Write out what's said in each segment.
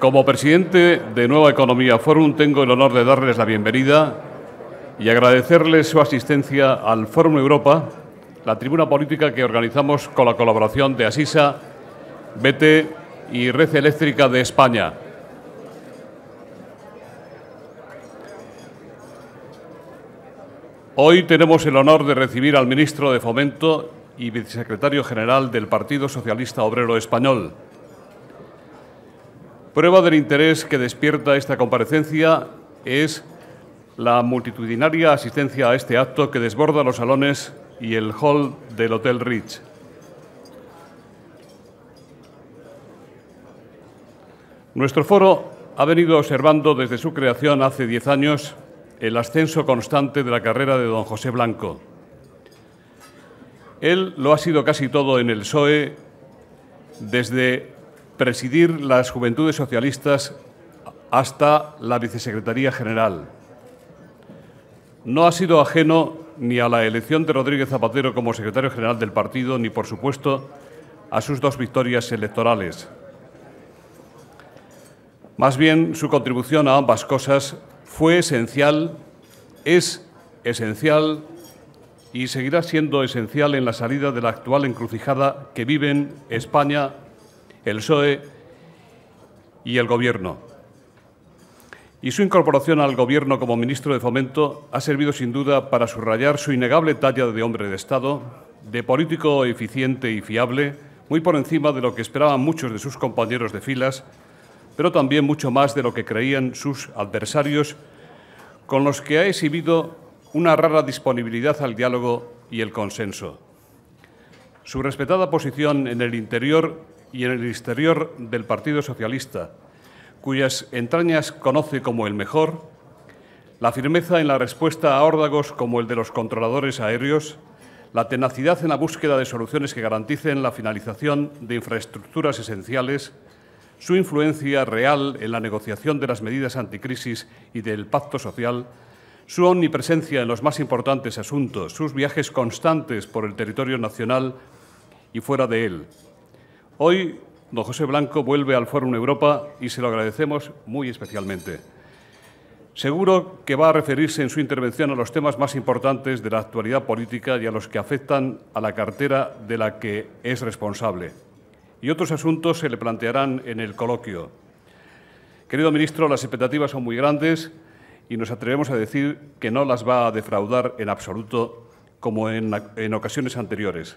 Como presidente de Nueva Economía Forum, tengo el honor de darles la bienvenida y agradecerles su asistencia al Fórum Europa, la tribuna política que organizamos con la colaboración de Asisa, BT y Red Eléctrica de España. Hoy tenemos el honor de recibir al ministro de Fomento y vicesecretario general del Partido Socialista Obrero Español. Prueba del interés que despierta esta comparecencia es la multitudinaria asistencia a este acto que desborda los salones y el hall del Hotel Ritz. Nuestro foro ha venido observando desde su creación hace 10 años el ascenso constante de la carrera de don José Blanco. Él lo ha sido casi todo en el PSOE, desde presidir las Juventudes Socialistas hasta la Vicesecretaría General. No ha sido ajeno ni a la elección de Rodríguez Zapatero como secretario general del partido, ni, por supuesto, a sus 2 victorias electorales. Más bien, su contribución a ambas cosas fue esencial, es esencial y seguirá siendo esencial en la salida de la actual encrucijada que viven España, el PSOE y el Gobierno. Y su incorporación al Gobierno como ministro de Fomento ha servido sin duda para subrayar su innegable talla de hombre de Estado, de político eficiente y fiable, muy por encima de lo que esperaban muchos de sus compañeros de filas, pero también mucho más de lo que creían sus adversarios, con los que ha exhibido una rara disponibilidad al diálogo y el consenso. Su respetada posición en el interior y en el exterior del Partido Socialista, cuyas entrañas conoce como el mejor, la firmeza en la respuesta a órdagos como el de los controladores aéreos, la tenacidad en la búsqueda de soluciones que garanticen la finalización de infraestructuras esenciales, su influencia real en la negociación de las medidas anticrisis y del pacto social, su omnipresencia en los más importantes asuntos, sus viajes constantes por el territorio nacional y fuera de él. Hoy, don José Blanco vuelve al Fórum Europa y se lo agradecemos muy especialmente. Seguro que va a referirse en su intervención a los temas más importantes de la actualidad política y a los que afectan a la cartera de la que es responsable. Y otros asuntos se le plantearán en el coloquio. Querido ministro, las expectativas son muy grandes y nos atrevemos a decir que no las va a defraudar en absoluto, como en ocasiones anteriores.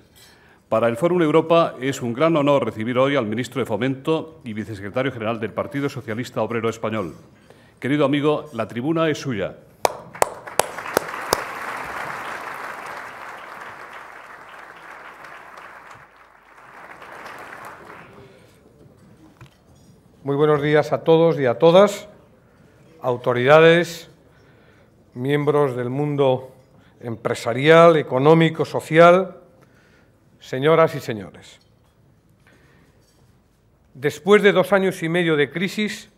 Para el Fórum Europa es un gran honor recibir hoy al ministro de Fomento y vicesecretario general del Partido Socialista Obrero Español. Querido amigo, la tribuna es suya. Muy buenos días a todos y a todas, autoridades, miembros del mundo empresarial, económico, social, señoras y señores. Después de 2 años y medio de crisis,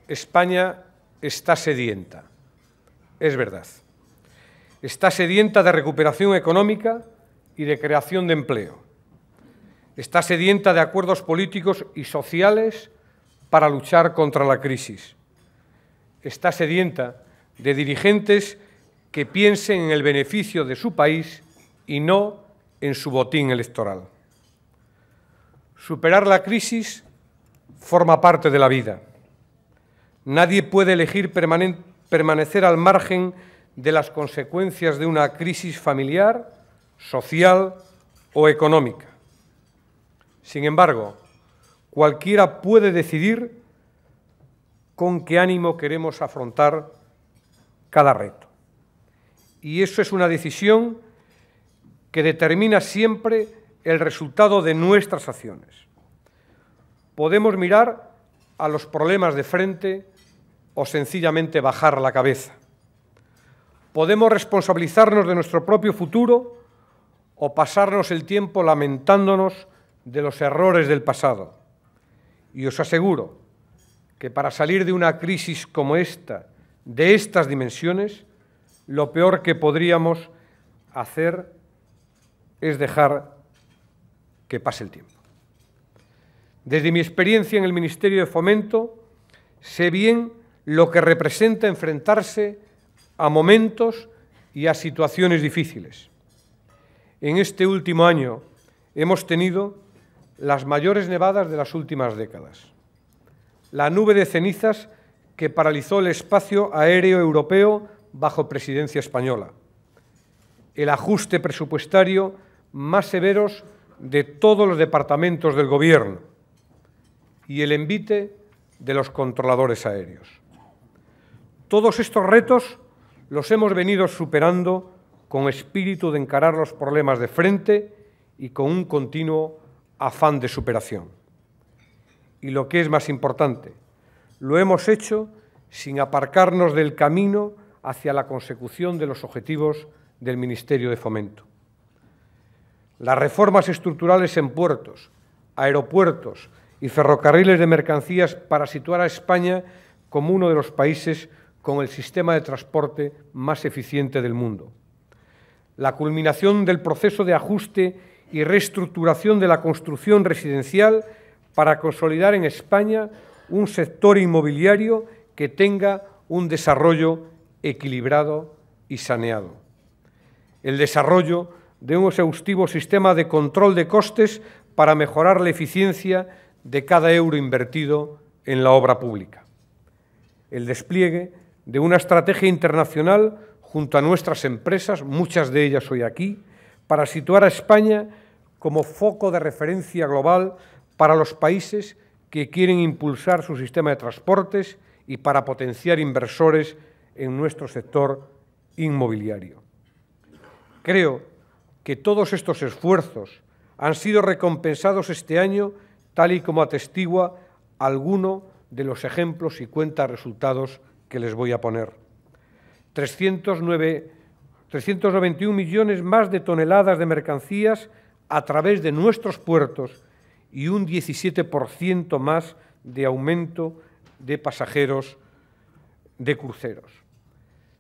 España está sedienta. Es verdad. Está sedienta de recuperación económica y de creación de empleo. Está sedienta de acuerdos políticos y sociales para luchar contra la crisis. Está sedienta de dirigentes que piensen en el beneficio de su país y no en su botín electoral. Superar la crisis forma parte de la vida. Nadie puede elegir permanecer al margen de las consecuencias de una crisis familiar, social o económica. Sin embargo, cualquiera puede decidir con qué ánimo queremos afrontar cada reto. Y eso es una decisión que determina siempre el resultado de nuestras acciones. Podemos mirar a los problemas de frente o sencillamente bajar la cabeza. Podemos responsabilizarnos de nuestro propio futuro o pasarnos el tiempo lamentándonos de los errores del pasado. Y os aseguro que para salir de una crisis como esta, de estas dimensiones, lo peor que podríamos hacer es dejar que pase el tiempo. Desde mi experiencia en el Ministerio de Fomento, sé bien lo que representa enfrentarse a momentos y a situaciones difíciles. En este último año hemos tenido las mayores nevadas de las últimas décadas. La nube de cenizas que paralizó el espacio aéreo europeo bajo presidencia española. El ajuste presupuestario más severos de todos los departamentos del Gobierno y el envite de los controladores aéreos. Todos estos retos los hemos venido superando con espíritu de encarar los problemas de frente y con un continuo afán de superación. Y lo que es más importante, lo hemos hecho sin aparcarnos del camino hacia la consecución de los objetivos del Ministerio de Fomento. Las reformas estructurales en puertos, aeropuertos y ferrocarriles de mercancías para situar a España como uno de los países con el sistema de transporte más eficiente del mundo. La culminación del proceso de ajuste y reestructuración de la construcción residencial para consolidar en España un sector inmobiliario que tenga un desarrollo equilibrado y saneado. El desarrollo de un exhaustivo sistema de control de costes para mejorar la eficiencia de cada euro invertido en la obra pública. El despliegue de una estrategia internacional junto a nuestras empresas, muchas de ellas hoy aquí, para situar a España como foco de referencia global para los países que quieren impulsar su sistema de transportes y para potenciar inversores en nuestro sector inmobiliario. Creo que todos estos esfuerzos han sido recompensados este año, tal y como atestigua alguno de los ejemplos y cuenta resultados que les voy a poner. 391 millones más de toneladas de mercancías a través de nuestros puertos y un 17% más de aumento de pasajeros de cruceros.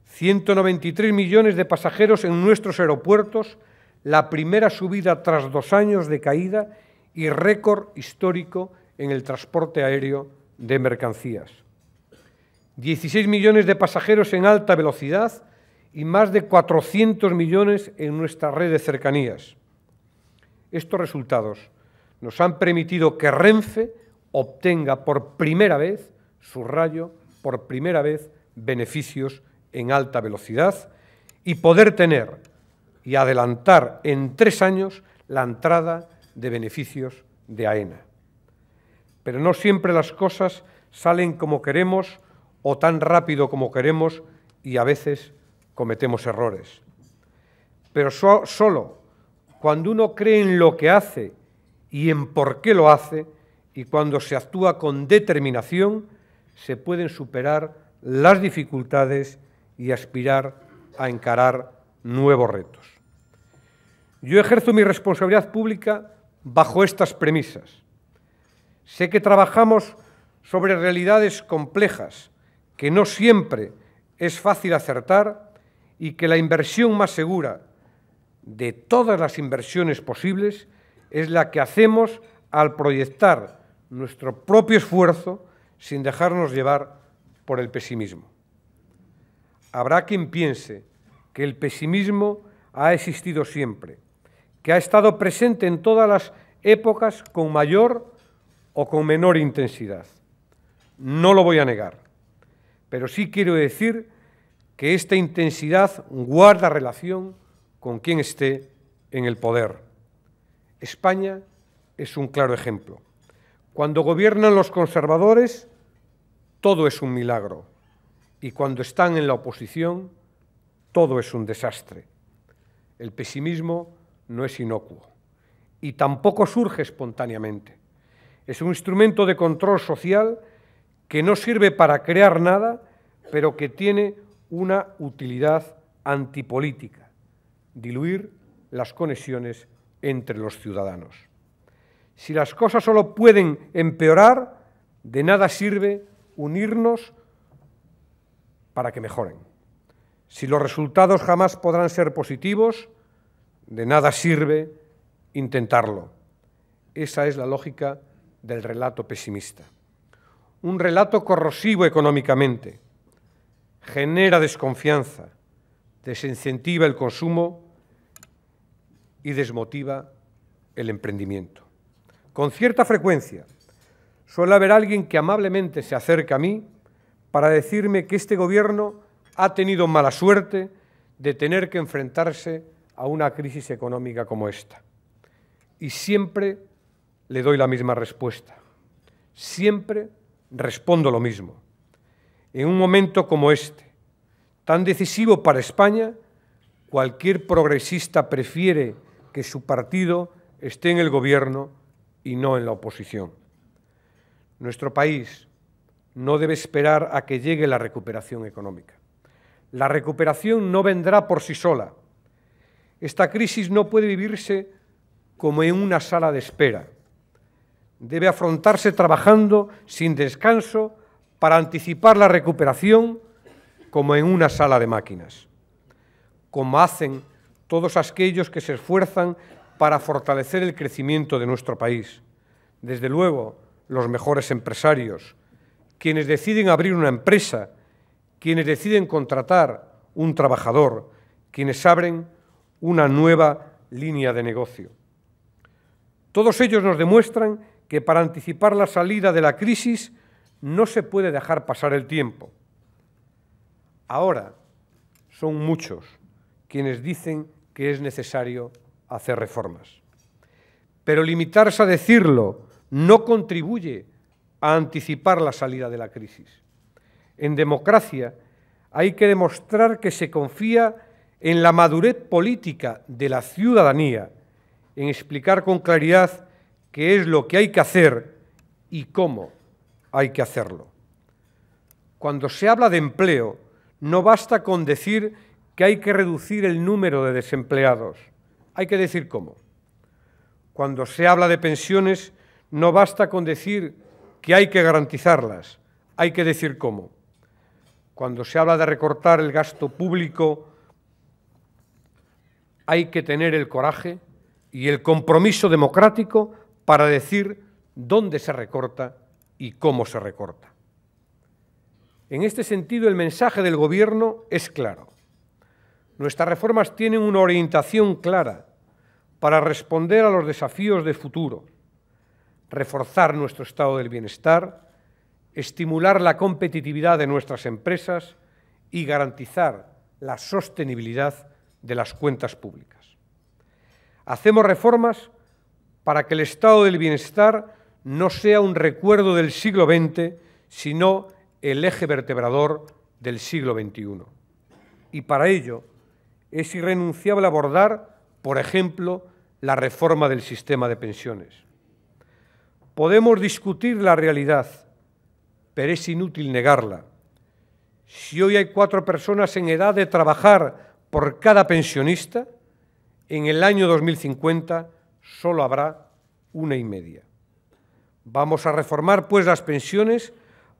193 millones de pasajeros en nuestros aeropuertos, la primera subida tras 2 años de caída y récord histórico en el transporte aéreo de mercancías. 16 millones de pasajeros en alta velocidad y más de 400 millones en nuestra red de cercanías. Estos resultados nos han permitido que Renfe obtenga por primera vez, subrayo, por primera vez, beneficios en alta velocidad y poder tener y adelantar en 3 años la entrada de beneficios de AENA. Pero no siempre las cosas salen como queremos o tan rápido como queremos y a veces cometemos errores. Pero solo cuando uno cree en lo que hace y en por qué lo hace y cuando se actúa con determinación, se pueden superar las dificultades y aspirar a encarar nuevos retos. Yo ejerzo mi responsabilidad pública bajo estas premisas. Sé que trabajamos sobre realidades complejas, que no siempre es fácil acertar y que la inversión más segura de todas las inversiones posibles es la que hacemos al proyectar nuestro propio esfuerzo sin dejarnos llevar por el pesimismo. Habrá quien piense que el pesimismo ha existido siempre, que ha estado presente en todas las épocas con mayor o con menor intensidad. No lo voy a negar, pero sí quiero decir que esta intensidad guarda relación con quien esté en el poder. España es un claro ejemplo. Cuando gobiernan los conservadores, todo es un milagro, y cuando están en la oposición, todo es un desastre. El pesimismo no es inocuo y tampoco surge espontáneamente. Es un instrumento de control social que no sirve para crear nada, pero que tiene una utilidad antipolítica: diluir las conexiones entre los ciudadanos. Si las cosas solo pueden empeorar, de nada sirve unirnos para que mejoren. Si los resultados jamás podrán ser positivos, de nada sirve intentarlo. Esa es la lógica del relato pesimista. un relato corrosivo económicamente, genera desconfianza, desincentiva el consumo y desmotiva el emprendimiento. Con cierta frecuencia suele haber alguien que amablemente se acerca a mí para decirme que este gobierno ha tenido mala suerte de tener que enfrentarse a una crisis económica como esta. Y siempre le doy la misma respuesta. Siempre respondo lo mismo. En un momento como este, tan decisivo para España, cualquier progresista prefiere que su partido esté en el gobierno y no en la oposición. Nuestro país no debe esperar a que llegue la recuperación económica. La recuperación no vendrá por sí sola. Esta crisis no puede vivirse como en una sala de espera. Debe afrontarse trabajando sin descanso para anticipar la recuperación como en una sala de máquinas, como hacen todos aquellos que se esfuerzan para fortalecer el crecimiento de nuestro país. Desde luego, los mejores empresarios, quienes deciden abrir una empresa, quienes deciden contratar un trabajador, quienes abren una nueva línea de negocio. Todos ellos nos demuestran que para anticipar la salida de la crisis no se puede dejar pasar el tiempo. Ahora son muchos quienes dicen que es necesario hacer reformas. Pero limitarse a decirlo no contribuye a anticipar la salida de la crisis. En democracia hay que demostrar que se confía en la madurez política de la ciudadanía, en explicar con claridad qué es lo que hay que hacer y cómo hay que hacerlo. Cuando se habla de empleo, no basta con decir que hay que reducir el número de desempleados, hay que decir cómo. Cuando se habla de pensiones, no basta con decir que hay que garantizarlas, hay que decir cómo. Cuando se habla de recortar el gasto público, hay que tener el coraje y el compromiso democrático para decir dónde se recorta y cómo se recorta. En este sentido, el mensaje del Gobierno es claro. Nuestras reformas tienen una orientación clara para responder a los desafíos de futuro, reforzar nuestro estado del bienestar, estimular la competitividad de nuestras empresas y garantizar la sostenibilidad de las cuentas públicas. Hacemos reformas para que el estado del bienestar no sea un recuerdo del siglo XX, sino el eje vertebrador del siglo XXI. Y para ello es irrenunciable abordar, por ejemplo, la reforma del sistema de pensiones. Podemos discutir la realidad, pero es inútil negarla. Si hoy hay 4 personas en edad de trabajar por cada pensionista, en el año 2050 solo habrá 1,5. Vamos a reformar, pues, las pensiones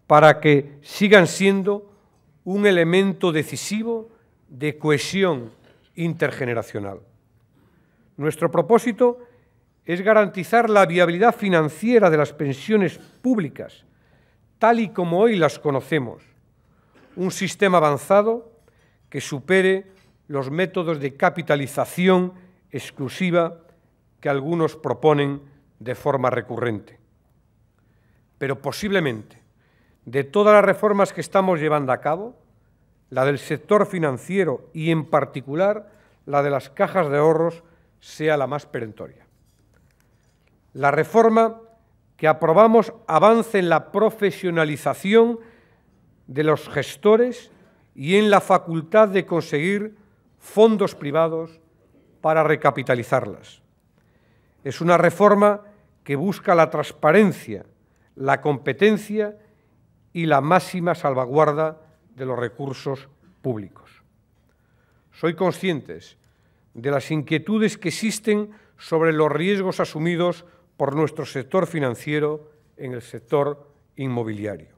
para que sigan siendo un elemento decisivo de cohesión intergeneracional. Nuestro propósito es garantizar la viabilidad financiera de las pensiones públicas, tal y como hoy las conocemos, un sistema avanzado que supere los métodos de capitalización exclusiva que algunos proponen de forma recurrente. Pero posiblemente, de todas las reformas que estamos llevando a cabo, la del sector financiero y, en particular, la de las cajas de ahorros sea la más perentoria. La reforma que aprobamos avance en la profesionalización de los gestores y en la facultad de conseguir fondos privados para recapitalizarlas. Es una reforma que busca la transparencia, la competencia y la máxima salvaguarda de los recursos públicos. Soy consciente de las inquietudes que existen sobre los riesgos asumidos por nuestro sector financiero en el sector inmobiliario.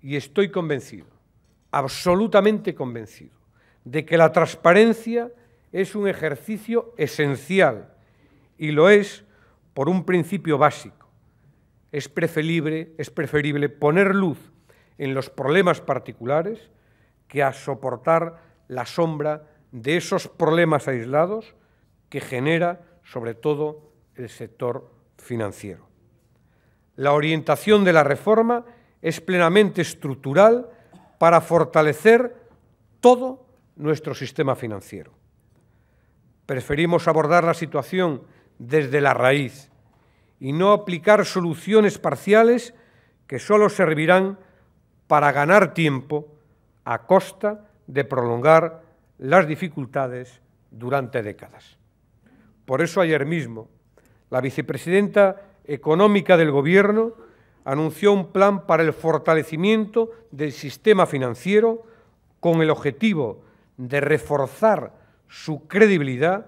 Y estoy convencido, absolutamente convencido, de que la transparencia es un ejercicio esencial y lo es por un principio básico. es preferible poner luz en los problemas particulares que a soportar la sombra de esos problemas aislados que genera, sobre todo, el sector financiero. La orientación de la reforma es plenamente estructural para fortalecer todo nuestro sistema financiero. Preferimos abordar la situación desde la raíz y no aplicar soluciones parciales que solo servirán para ganar tiempo a costa de prolongar las dificultades durante décadas. Por eso ayer mismo la vicepresidenta económica del Gobierno anunció un plan para el fortalecimiento del sistema financiero con el objetivo de reforzar su credibilidad,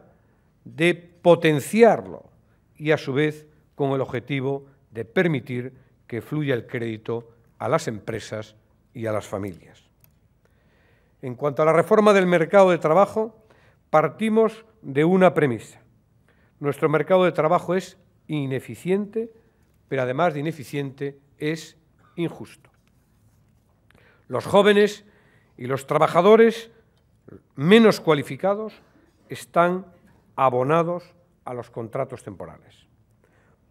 de potenciarlo y, a su vez, con el objetivo de permitir que fluya el crédito a las empresas y a las familias. En cuanto a la reforma del mercado de trabajo, partimos de una premisa. Nuestro mercado de trabajo es ineficiente, pero además de ineficiente, es injusto. Los jóvenes y los trabajadores menos cualificados están abonados a los contratos temporales.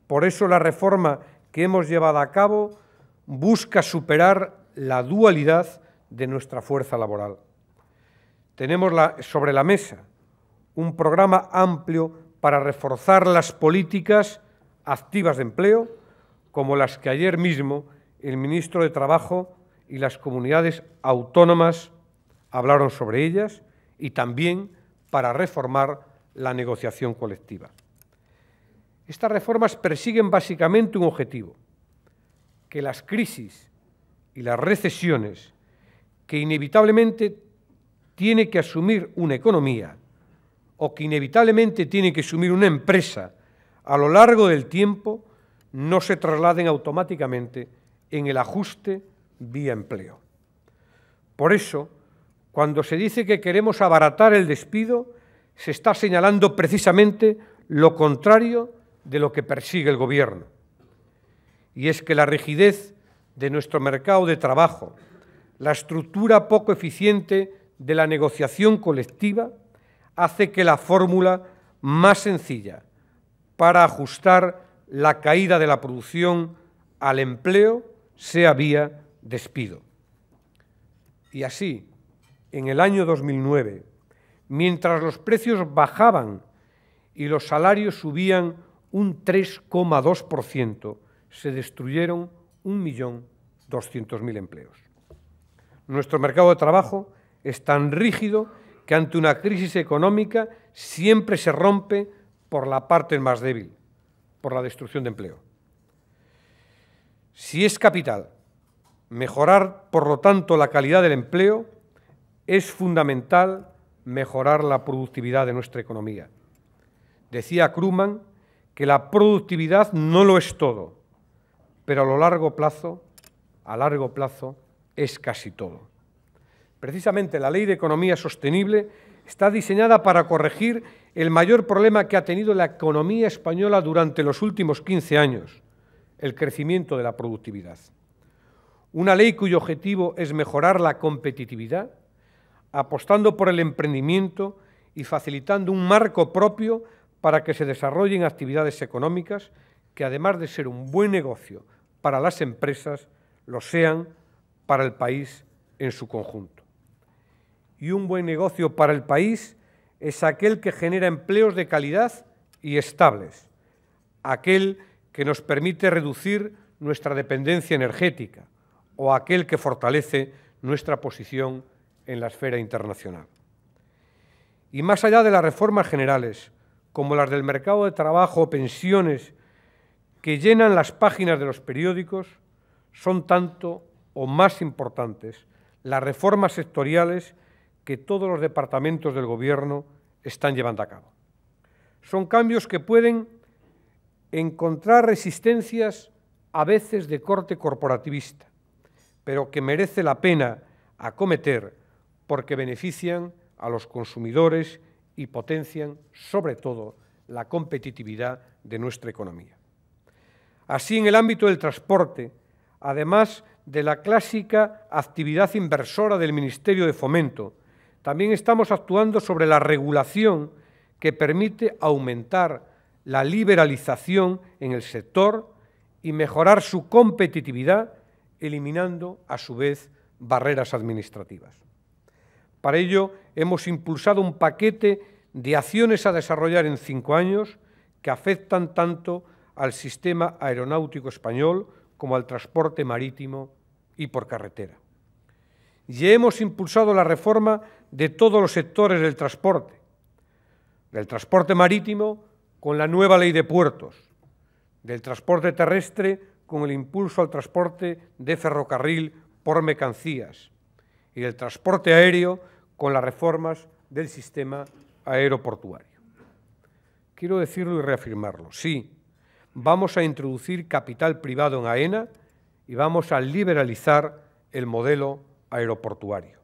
Por eso la reforma que hemos llevado a cabo busca superar la dualidad de nuestra fuerza laboral. Tenemos sobre la mesa un programa amplio para reforzar las políticas activas de empleo, como las que ayer mismo el ministro de Trabajo y las comunidades autónomas hablaron sobre ellas, y también para reformar la negociación colectiva. Estas reformas persiguen básicamente un objetivo: que las crisis y las recesiones que inevitablemente tiene que asumir una economía o que inevitablemente tiene que asumir una empresa a lo largo del tiempo no se trasladen automáticamente en el ajuste vía empleo. Por eso, cuando se dice que queremos abaratar el despido, se está señalando precisamente lo contrario de lo que persigue el Gobierno. Y es que la rigidez de nuestro mercado de trabajo, la estructura poco eficiente de la negociación colectiva, hace que la fórmula más sencilla para ajustar la caída de la producción al empleo sea vía despido. Y así, en el año 2009, mientras los precios bajaban y los salarios subían un 3,2%, se destruyeron 1.200.000 empleos. Nuestro mercado de trabajo es tan rígido que ante una crisis económica siempre se rompe por la parte más débil, por la destrucción de empleo. Si es capital mejorar, por lo tanto, la calidad del empleo, es fundamental mejorar la productividad de nuestra economía. Decía Krugman que la productividad no lo es todo, pero a largo plazo, es casi todo. Precisamente la Ley de Economía Sostenible está diseñada para corregir el mayor problema que ha tenido la economía española durante los últimos 15 años, el crecimiento de la productividad. Una ley cuyo objetivo es mejorar la competitividad, apostando por el emprendimiento y facilitando un marco propio para que se desarrollen actividades económicas que, además de ser un buen negocio para las empresas, lo sean para el país en su conjunto. Y un buen negocio para el país es aquel que genera empleos de calidad y estables, aquel que nos permite reducir nuestra dependencia energética o aquel que fortalece nuestra posición en la esfera internacional. Y más allá de las reformas generales, como las del mercado de trabajo o pensiones, que llenan las páginas de los periódicos, son tanto o más importantes las reformas sectoriales que todos los departamentos del Gobierno están llevando a cabo. Son cambios que pueden encontrar resistencias a veces de corte corporativista, pero que merece la pena acometer porque benefician a los consumidores y potencian, sobre todo, la competitividad de nuestra economía. Así, en el ámbito del transporte, además de la clásica actividad inversora del Ministerio de Fomento, también estamos actuando sobre la regulación que permite aumentar la liberalización en el sector y mejorar su competitividad, eliminando, a su vez, barreras administrativas. Para ello, hemos impulsado un paquete de acciones a desarrollar en 5 años que afectan tanto al sistema aeronáutico español como al transporte marítimo y por carretera. Y hemos impulsado la reforma de todos los sectores del transporte marítimo con la nueva ley de puertos, del transporte terrestre con el impulso al transporte de ferrocarril por mercancías y del transporte aéreo con las reformas del sistema aeroportuario. Quiero decirlo y reafirmarlo, sí, vamos a introducir capital privado en AENA y vamos a liberalizar el modelo aeroportuario.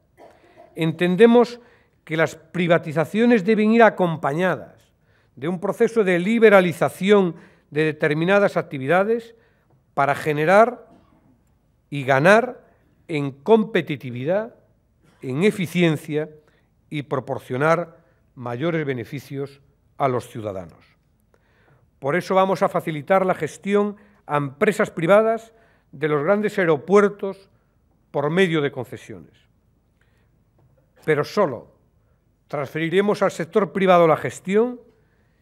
Entendemos que las privatizaciones deben ir acompañadas de un proceso de liberalización de determinadas actividades para generar y ganar en competitividad, en eficiencia y proporcionar mayores beneficios a los ciudadanos. Por eso vamos a facilitar la gestión a empresas privadas de los grandes aeropuertos por medio de concesiones. Pero solo transferiremos al sector privado la gestión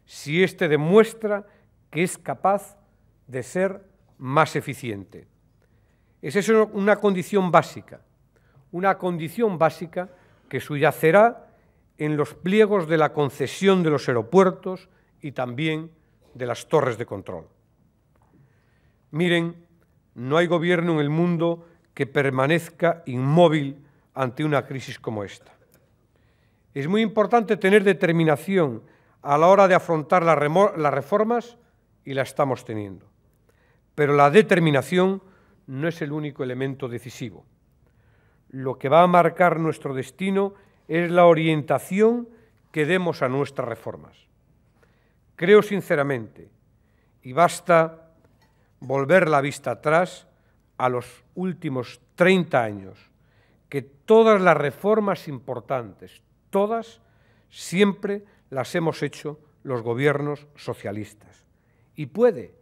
si éste demuestra que es capaz de ser más eficiente. Esa es una condición básica que subyacerá en los pliegos de la concesión de los aeropuertos y también de las torres de control. Miren, no hay gobierno en el mundo que permanezca inmóvil ante una crisis como esta. Es muy importante tener determinación a la hora de afrontar las reformas y la estamos teniendo. Pero la determinación no es el único elemento decisivo. Lo que va a marcar nuestro destino es la orientación que demos a nuestras reformas. Creo sinceramente, y basta volver la vista atrás a los últimos 30 años, que todas las reformas importantes, todas, siempre las hemos hecho los gobiernos socialistas. Y puede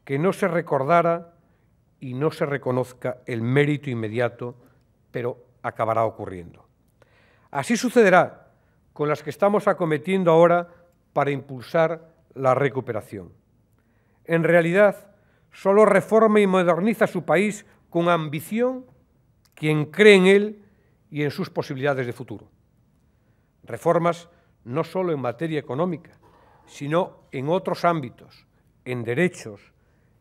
que no se recordara y no se reconozca el mérito inmediato, pero acabará ocurriendo. Así sucederá con las que estamos acometiendo ahora para impulsar la recuperación. En realidad, solo reforma y moderniza su país con ambición quien cree en él y en sus posibilidades de futuro. Reformas no solo en materia económica, sino en otros ámbitos, en derechos,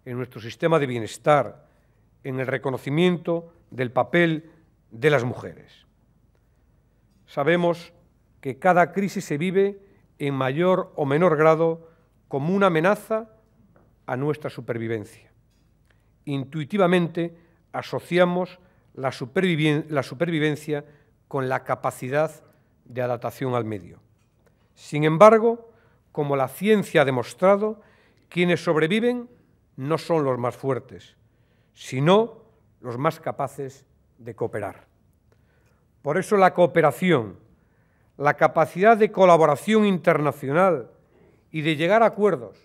en nuestro sistema de bienestar, en el reconocimiento del papel de las mujeres. Sabemos que cada crisis se vive en mayor o menor grado como una amenaza a nuestra supervivencia. Intuitivamente asociamos la supervivencia con la capacidad de adaptación al medio. Sin embargo, como la ciencia ha demostrado, quienes sobreviven no son los más fuertes, sino los más capaces de cooperar. Por eso la cooperación, la capacidad de colaboración internacional y de llegar a acuerdos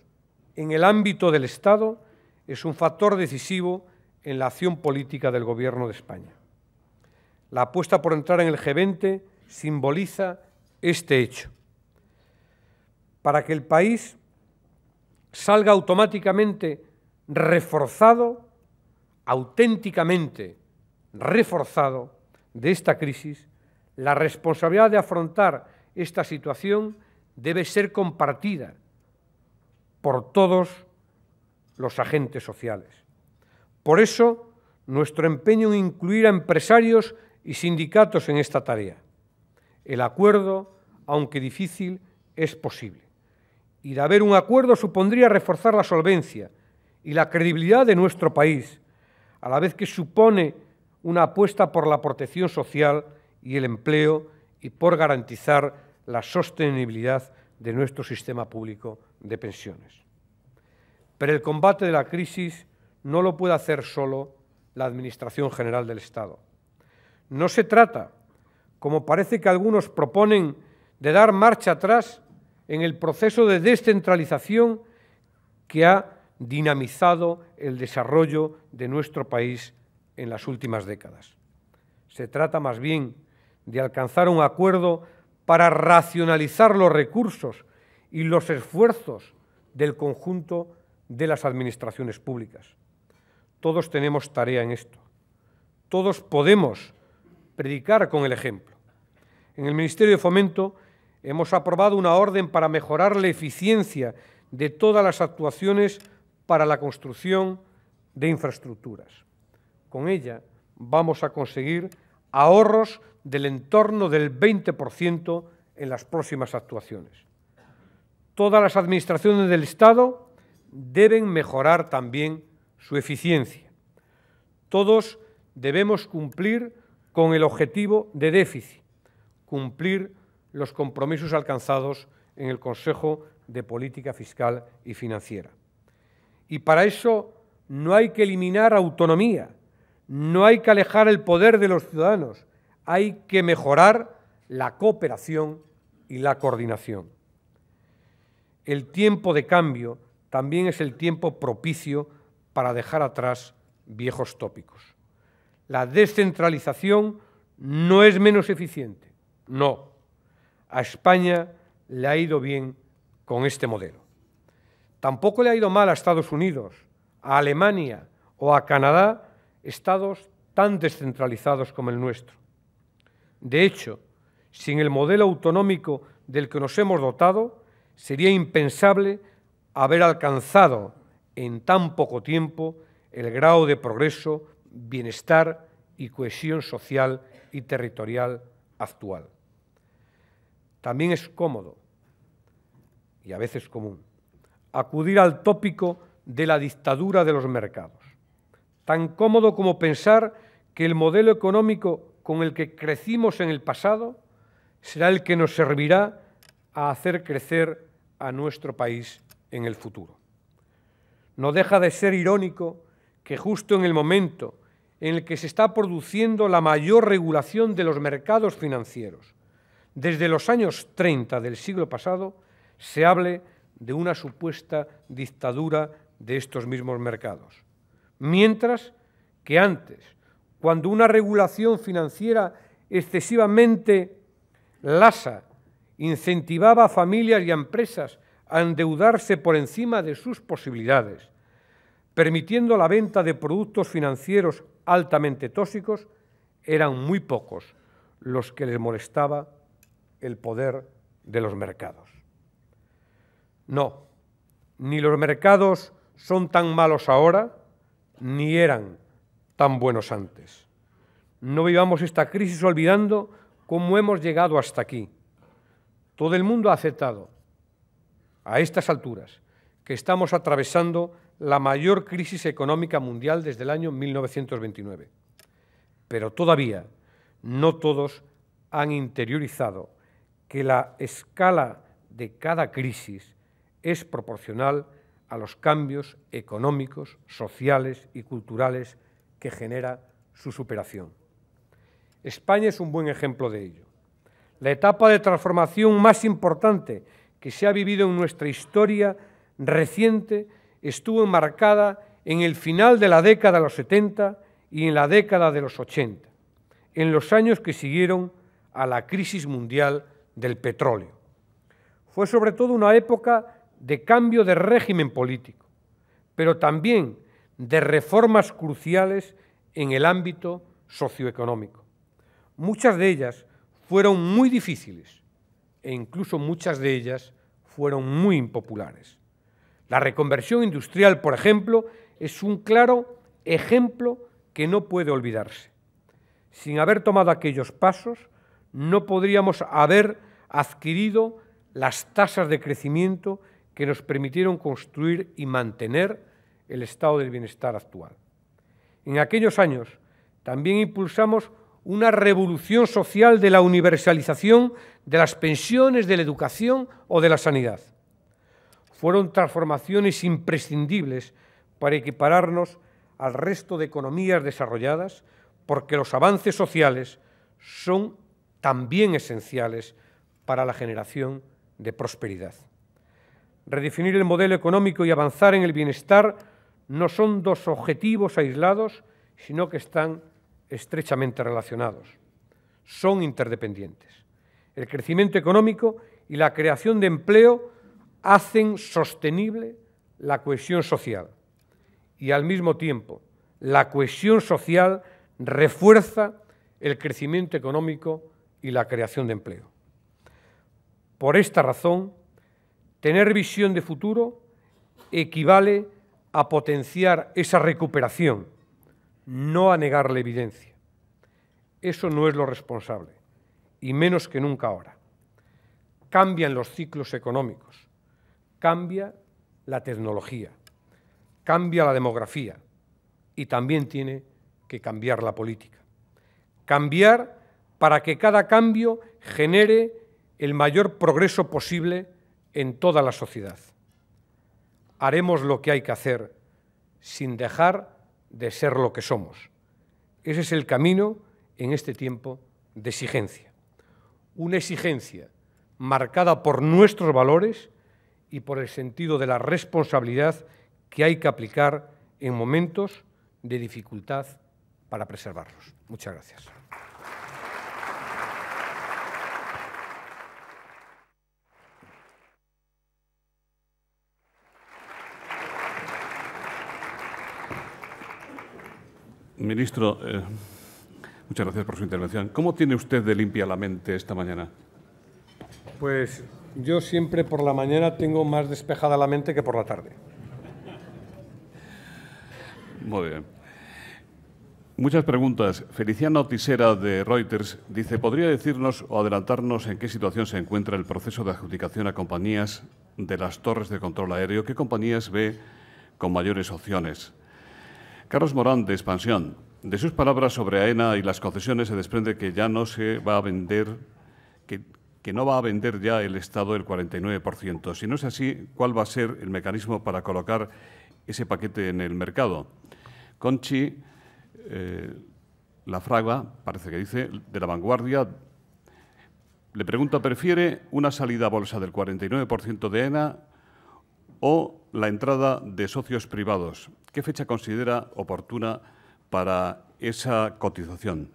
en el ámbito del Estado es un factor decisivo en la acción política del Gobierno de España. La apuesta por entrar en el G20 simboliza este hecho. Para que el país salga automáticamente reforzado, auténticamente reforzado de esta crisis, la responsabilidad de afrontar esta situación debe ser compartida por todos los agentes sociales. Por eso, nuestro empeño en incluir a empresarios y sindicatos en esta tarea. El acuerdo, aunque difícil, es posible. Y de haber un acuerdo supondría reforzar la solvencia y la credibilidad de nuestro país, a la vez que supone una apuesta por la protección social y el empleo y por garantizar la sostenibilidad de nuestro sistema público de pensiones. Pero el combate de la crisis no lo puede hacer solo la Administración General del Estado. No se trata, como parece que algunos proponen, de dar marcha atrás en el proceso de descentralización que ha dinamizado el desarrollo de nuestro país en las últimas décadas. Se trata más bien de alcanzar un acuerdo para racionalizar los recursos y los esfuerzos del conjunto de las administraciones públicas. Todos tenemos tarea en esto. Todos podemos predicar con el ejemplo. En el Ministerio de Fomento hemos aprobado una orden para mejorar la eficiencia de todas las actuaciones para la construcción de infraestructuras. Con ella vamos a conseguir ahorros del entorno del 20% en las próximas actuaciones. Todas las administraciones del Estado deben mejorar también su eficiencia. Todos debemos cumplir con el objetivo de déficit, cumplir los compromisos alcanzados en el Consejo de Política Fiscal y Financiera. Y para eso no hay que eliminar autonomía, no hay que alejar el poder de los ciudadanos, hay que mejorar la cooperación y la coordinación. El tiempo de cambio también es el tiempo propicio para dejar atrás viejos tópicos. La descentralización no es menos eficiente, no. A España le ha ido bien con este modelo. Tampoco le ha ido mal a Estados Unidos, a Alemania o a Canadá, estados tan descentralizados como el nuestro. De hecho, sin el modelo autonómico del que nos hemos dotado, sería impensable haber alcanzado en tan poco tiempo el grado de progreso, bienestar y cohesión social y territorial actual. También es cómodo, y a veces común, acudir al tópico de la dictadura de los mercados. Tan cómodo como pensar que el modelo económico con el que crecimos en el pasado será el que nos servirá a hacer crecer a nuestro país en el futuro. No deja de ser irónico que justo en el momento en el que se está produciendo la mayor regulación de los mercados financieros, desde los años 30 del siglo pasado, se hable de una supuesta dictadura de estos mismos mercados. Mientras que antes, cuando una regulación financiera excesivamente lasa incentivaba a familias y a empresas a endeudarse por encima de sus posibilidades, permitiendo la venta de productos financieros altamente tóxicos, eran muy pocos los que les molestaba el poder de los mercados. No, ni los mercados son tan malos ahora, ni eran tan buenos antes. No vivamos esta crisis olvidando cómo hemos llegado hasta aquí. Todo el mundo ha aceptado, a estas alturas, que estamos atravesando la mayor crisis económica mundial desde el año 1929. Pero todavía no todos han interiorizado que la escala de cada crisis es proporcional a los cambios económicos, sociales y culturales que genera su superación. España es un buen ejemplo de ello. La etapa de transformación más importante que se ha vivido en nuestra historia reciente estuvo enmarcada en el final de la década de los 70 y en la década de los 80, en los años que siguieron a la crisis mundial del petróleo. Fue sobre todo una época de cambio de régimen político, pero también de reformas cruciales en el ámbito socioeconómico. Muchas de ellas fueron muy difíciles e incluso muchas de ellas fueron muy impopulares. La reconversión industrial, por ejemplo, es un claro ejemplo que no puede olvidarse. Sin haber tomado aquellos pasos, no podríamos haber adquirido las tasas de crecimiento que nos permitieron construir y mantener el estado del bienestar actual. En aquellos años también impulsamos una revolución social de la universalización de las pensiones, de la educación o de la sanidad. Fueron transformaciones imprescindibles para equipararnos al resto de economías desarrolladas, porque los avances sociales son también esenciales para la generación de prosperidad. Redefinir el modelo económico y avanzar en el bienestar no son dos objetivos aislados, sino que están estrechamente relacionados. Son interdependientes. El crecimiento económico y la creación de empleo hacen sostenible la cohesión social y, al mismo tiempo, la cohesión social refuerza el crecimiento económico y la creación de empleo. Por esta razón, tener visión de futuro equivale a potenciar esa recuperación, no a negar la evidencia. Eso no es lo responsable, y menos que nunca ahora. Cambian los ciclos económicos, cambia la tecnología, cambia la demografía y también tiene que cambiar la política. Cambiar para que cada cambio genere el mayor progreso posible en toda la sociedad. Haremos lo que hay que hacer sin dejar de ser lo que somos. Ese es el camino en este tiempo de exigencia. Una exigencia marcada por nuestros valores y por el sentido de la responsabilidad que hay que aplicar en momentos de dificultad para preservarlos. Muchas gracias. Ministro, muchas gracias por su intervención. ¿Cómo tiene usted de limpia la mente esta mañana? Pues yo siempre por la mañana tengo más despejada la mente que por la tarde. Muy bien. Muchas preguntas. Feliciano Tisera, de Reuters, dice, ¿podría decirnos o adelantarnos en qué situación se encuentra el proceso de adjudicación a compañías de las torres de control aéreo? ¿Qué compañías ve con mayores opciones? Carlos Morán, de Expansión, de sus palabras sobre AENA y las concesiones se desprende que ya no se va a vender, que no va a vender ya el Estado el 49%. Si no es así, ¿cuál va a ser el mecanismo para colocar ese paquete en el mercado? Conchi Lafraga, parece que dice, de La Vanguardia, le pregunta, ¿prefiere una salida a bolsa del 49% de AENA o la entrada de socios privados? ¿Qué fecha considera oportuna para esa cotización?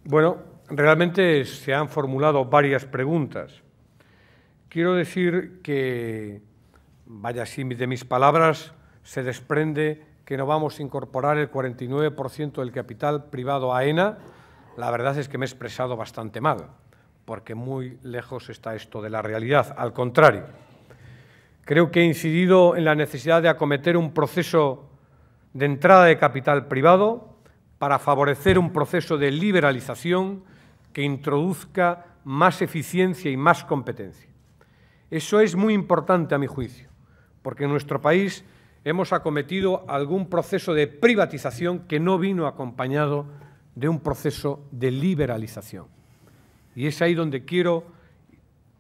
Bueno, realmente se han formulado varias preguntas. Quiero decir que, vaya, si de mis palabras se desprende que no vamos a incorporar el 49% del capital privado a AENA, la verdad es que me he expresado bastante mal, porque muy lejos está esto de la realidad. Al contrario, creo que he incidido en la necesidad de acometer un proceso de entrada de capital privado para favorecer un proceso de liberalización que introduzca más eficiencia y más competencia. Eso es muy importante a mi juicio, porque en nuestro país hemos acometido algún proceso de privatización que no vino acompañado de un proceso de liberalización. Y es ahí donde quiero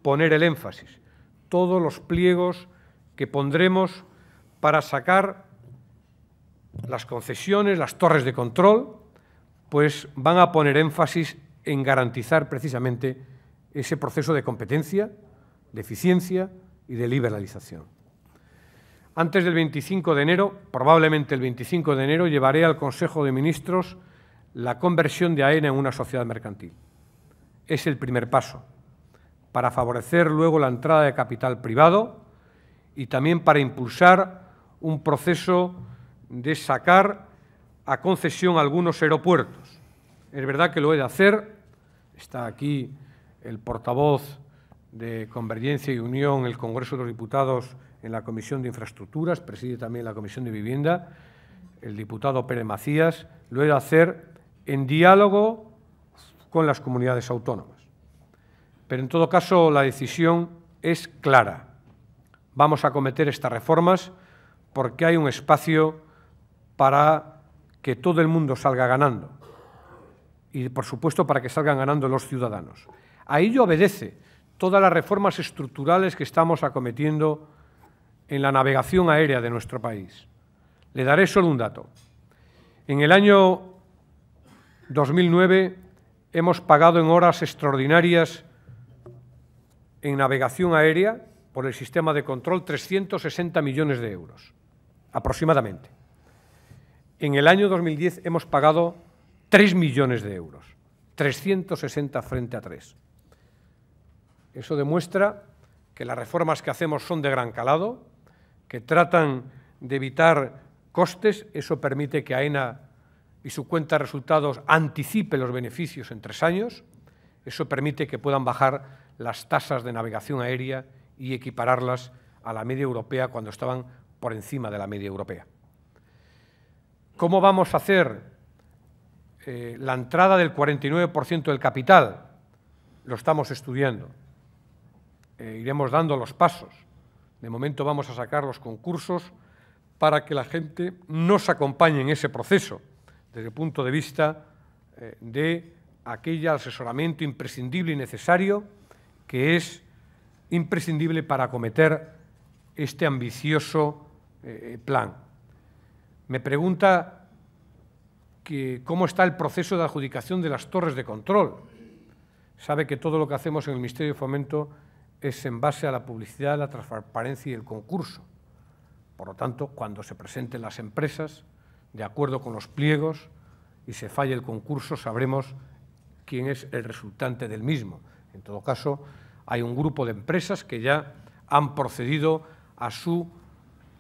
poner el énfasis. Todos los pliegos que pondremos para sacar las concesiones, las torres de control, pues van a poner énfasis en garantizar precisamente ese proceso de competencia, de eficiencia y de liberalización. Antes del 25 de enero, probablemente el 25 de enero, llevaré al Consejo de Ministros la conversión de AENA en una sociedad mercantil. Es el primer paso para favorecer luego la entrada de capital privado y también para impulsar un proceso de sacar a concesión algunos aeropuertos. Es verdad que lo he de hacer, está aquí el portavoz de Convergencia y Unión en el Congreso de los Diputados en la Comisión de Infraestructuras, preside también la Comisión de Vivienda, el diputado Pérez Macías, lo he de hacer en diálogo con las comunidades autónomas. Pero en todo caso la decisión es clara. Vamos a acometer estas reformas porque hay un espacio para que todo el mundo salga ganando y, por supuesto, para que salgan ganando los ciudadanos. A ello obedece todas las reformas estructurales que estamos acometiendo en la navegación aérea de nuestro país. Le daré solo un dato. En el año 2009 hemos pagado en horas extraordinarias en navegación aérea por el sistema de control 360 millones de euros, aproximadamente. En el año 2010 hemos pagado 3 millones de euros, 360 frente a 3. Eso demuestra que las reformas que hacemos son de gran calado, que tratan de evitar costes. Eso permite que AENA y su cuenta de resultados anticipe los beneficios en 3 años. Eso permite que puedan bajar las tasas de navegación aérea y equipararlas a la media europea cuando estaban por encima de la media europea. ¿Cómo vamos a hacer la entrada del 49% del capital? Lo estamos estudiando. Iremos dando los pasos. De momento vamos a sacar los concursos para que la gente nos acompañe en ese proceso, desde el punto de vista de aquel asesoramiento imprescindible y necesario que es imprescindible para acometer este ambicioso plan. Me pregunta cómo está el proceso de adjudicación de las torres de control. Sabe que todo lo que hacemos en el Ministerio de Fomento es en base a la publicidad, la transparencia y el concurso. Por lo tanto, cuando se presenten las empresas, de acuerdo con los pliegos, y se falle el concurso, sabremos quién es el resultante del mismo. En todo caso, hay un grupo de empresas que ya han procedido a su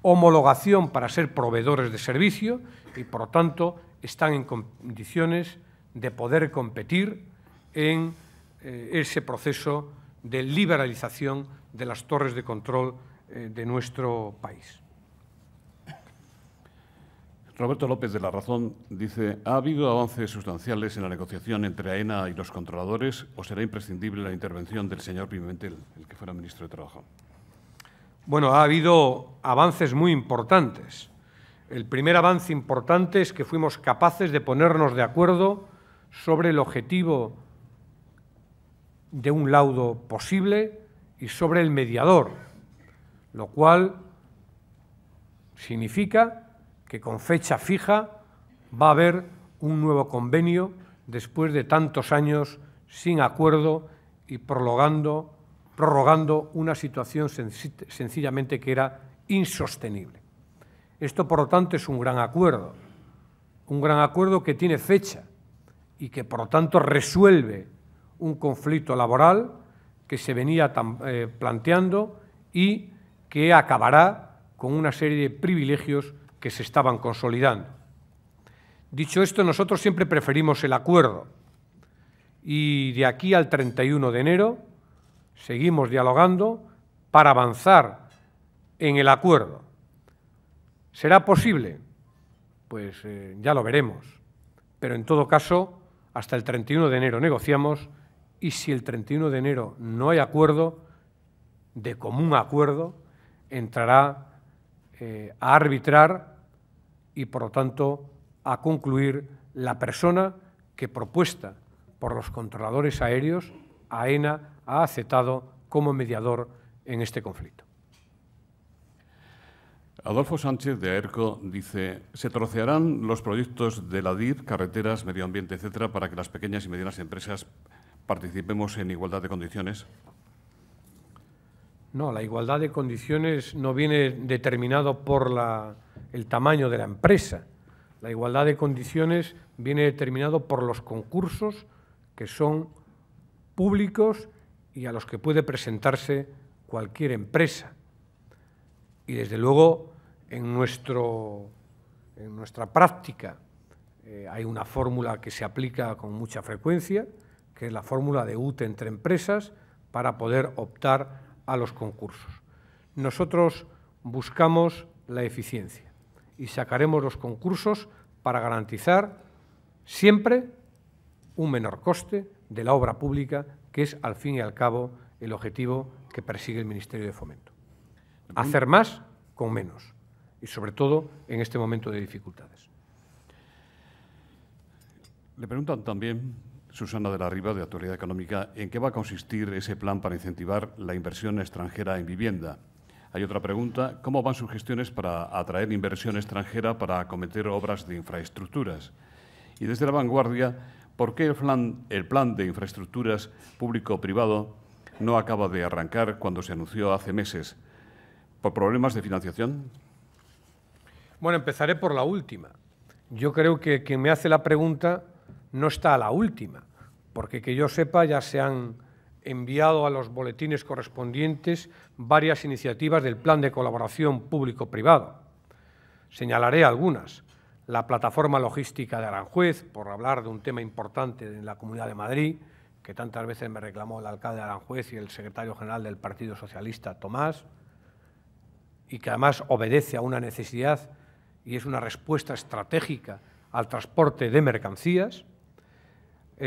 homologación para ser proveedores de servicio y, por lo tanto, están en condiciones de poder competir en ese proceso de liberalización de las torres de control de nuestro país. Roberto López, de La Razón, dice: ¿ha habido avances sustanciales en la negociación entre AENA y los controladores o será imprescindible la intervención del señor Pimentel, el que fuera ministro de Trabajo? Bueno, ha habido avances muy importantes. El primer avance importante es que fuimos capaces de ponernos de acuerdo sobre el objetivo de un laudo posible y sobre el mediador, lo cual significa que con fecha fija va a haber un nuevo convenio después de tantos años sin acuerdo y prorrogando una situación sencillamente que era insostenible. Esto, por lo tanto, es un gran acuerdo que tiene fecha y que, por lo tanto, resuelve un conflicto laboral que se venía planteando y que acabará con una serie de privilegios que se estaban consolidando. Dicho esto, nosotros siempre preferimos el acuerdo y de aquí al 31 de enero seguimos dialogando para avanzar en el acuerdo. ¿Será posible? Pues ya lo veremos, pero en todo caso, hasta el 31 de enero negociamos y si el 31 de enero no hay acuerdo, de común acuerdo, entrará a arbitrar y, por lo tanto, a concluir la persona que, propuesta por los controladores aéreos, AENA ha aceptado como mediador en este conflicto. Adolfo Sánchez, de AERCO, dice: ¿se trocearán los proyectos de la DIR, carreteras, medio ambiente, etcétera, para que las pequeñas y medianas empresas participemos en igualdad de condiciones? No, la igualdad de condiciones no viene determinado por el tamaño de la empresa. La igualdad de condiciones viene determinado por los concursos que son públicos y a los que puede presentarse cualquier empresa. Y, desde luego, en nuestra práctica hay una fórmula que se aplica con mucha frecuencia, que es la fórmula de UTE entre empresas, para poder optar a los concursos. Nosotros buscamos la eficiencia y sacaremos los concursos para garantizar siempre un menor coste de la obra pública, que es, al fin y al cabo, el objetivo que persigue el Ministerio de Fomento. Hacer más con menos y, sobre todo, en este momento de dificultades. Le preguntan también, Susana de la Riva, de Actualidad Económica, ¿en qué va a consistir ese plan para incentivar la inversión extranjera en vivienda? Hay otra pregunta. ¿Cómo van sus gestiones para atraer inversión extranjera para acometer obras de infraestructuras? Y desde La Vanguardia, ¿por qué el plan de infraestructuras público-privado no acaba de arrancar cuando se anunció hace meses? ¿Por problemas de financiación? Bueno, empezaré por la última. Yo creo que quien me hace la pregunta no está a la última, porque que yo sepa ya se han enviado a los boletines correspondientes varias iniciativas del Plan de Colaboración Público-Privado. Señalaré algunas. La plataforma logística de Aranjuez, por hablar de un tema importante en la Comunidad de Madrid, que tantas veces me reclamó el alcalde de Aranjuez y el secretario general del Partido Socialista, Tomás, y que además obedece a una necesidad y es una respuesta estratégica al transporte de mercancías.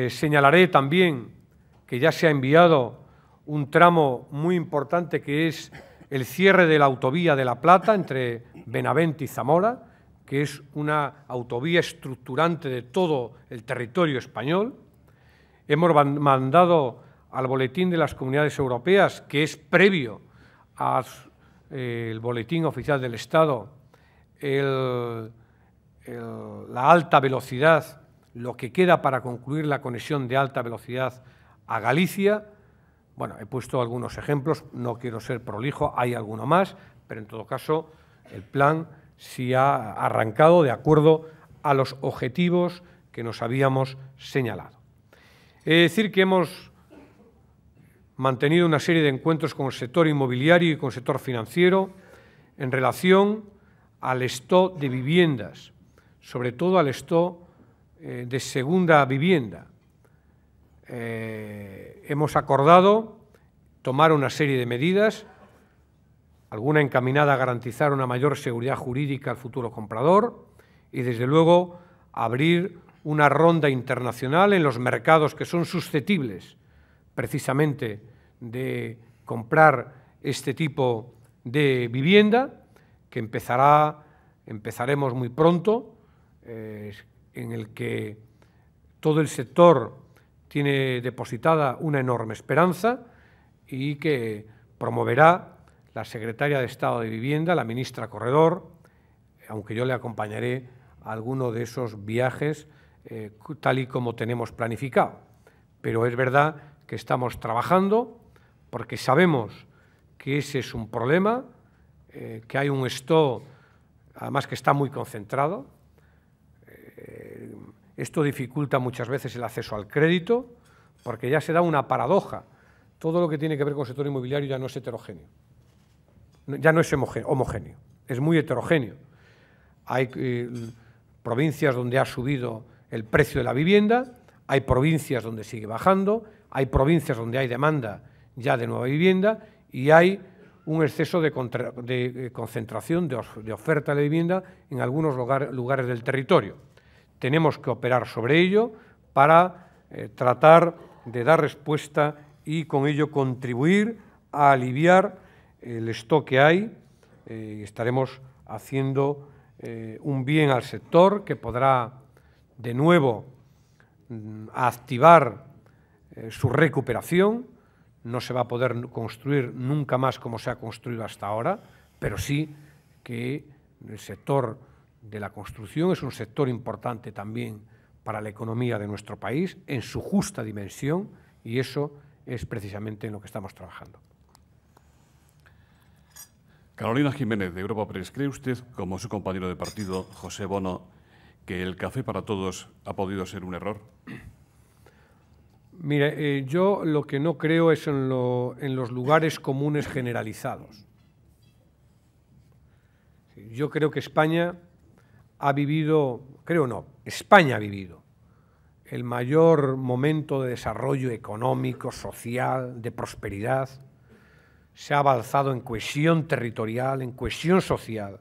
Señalaré también que ya se ha enviado un tramo muy importante que es el cierre de la autovía de La Plata entre Benavente y Zamora, que es una autovía estructurante de todo el territorio español. Hemos mandado al Boletín de las Comunidades Europeas, que es previo al Boletín Oficial del Estado, la alta velocidad, lo que queda para concluir la conexión de alta velocidad a Galicia. Bueno, he puesto algunos ejemplos, no quiero ser prolijo, hay alguno más, pero en todo caso el plan sí ha arrancado de acuerdo a los objetivos que nos habíamos señalado. He de decir que hemos mantenido una serie de encuentros con el sector inmobiliario y con el sector financiero en relación al stock de viviendas, sobre todo al stock de segunda vivienda. Hemos acordado tomar una serie de medidas, alguna encaminada a garantizar una mayor seguridad jurídica al futuro comprador y, desde luego, abrir una ronda internacional en los mercados que son susceptibles precisamente de comprar este tipo de vivienda, que empezaremos muy pronto, en el que todo el sector tiene depositada una enorme esperanza y que promoverá la secretaria de Estado de Vivienda, la ministra Corredor, aunque yo le acompañaré a alguno de esos viajes tal y como tenemos planificado. Pero es verdad que estamos trabajando porque sabemos que ese es un problema, que hay un stock, además que está muy concentrado. Esto dificulta muchas veces el acceso al crédito porque ya se da una paradoja. Todo lo que tiene que ver con el sector inmobiliario ya no es heterogéneo. Ya no es homogéneo, es muy heterogéneo. Hay provincias donde ha subido el precio de la vivienda, hay provincias donde sigue bajando, hay provincias donde hay demanda ya de nueva vivienda y hay un exceso de concentración de oferta de vivienda en algunos lugares del territorio. Tenemos que operar sobre ello para tratar de dar respuesta y con ello contribuir a aliviar el stock que hay. Estaremos haciendo un bien al sector que podrá de nuevo activar su recuperación. No se va a poder construir nunca más como se ha construido hasta ahora, pero sí que el sector de la construcción es un sector importante también para la economía de nuestro país en su justa dimensión y eso es precisamente en lo que estamos trabajando. Carolina Jiménez, de Europa Press, ¿cree usted, como su compañero de partido, José Bono, que el café para todos ha podido ser un error? Mire, yo lo que no creo es en los lugares comunes generalizados. Yo creo que España ha vivido, España ha vivido el mayor momento de desarrollo económico, social, de prosperidad. Se ha avanzado en cohesión territorial, en cohesión social.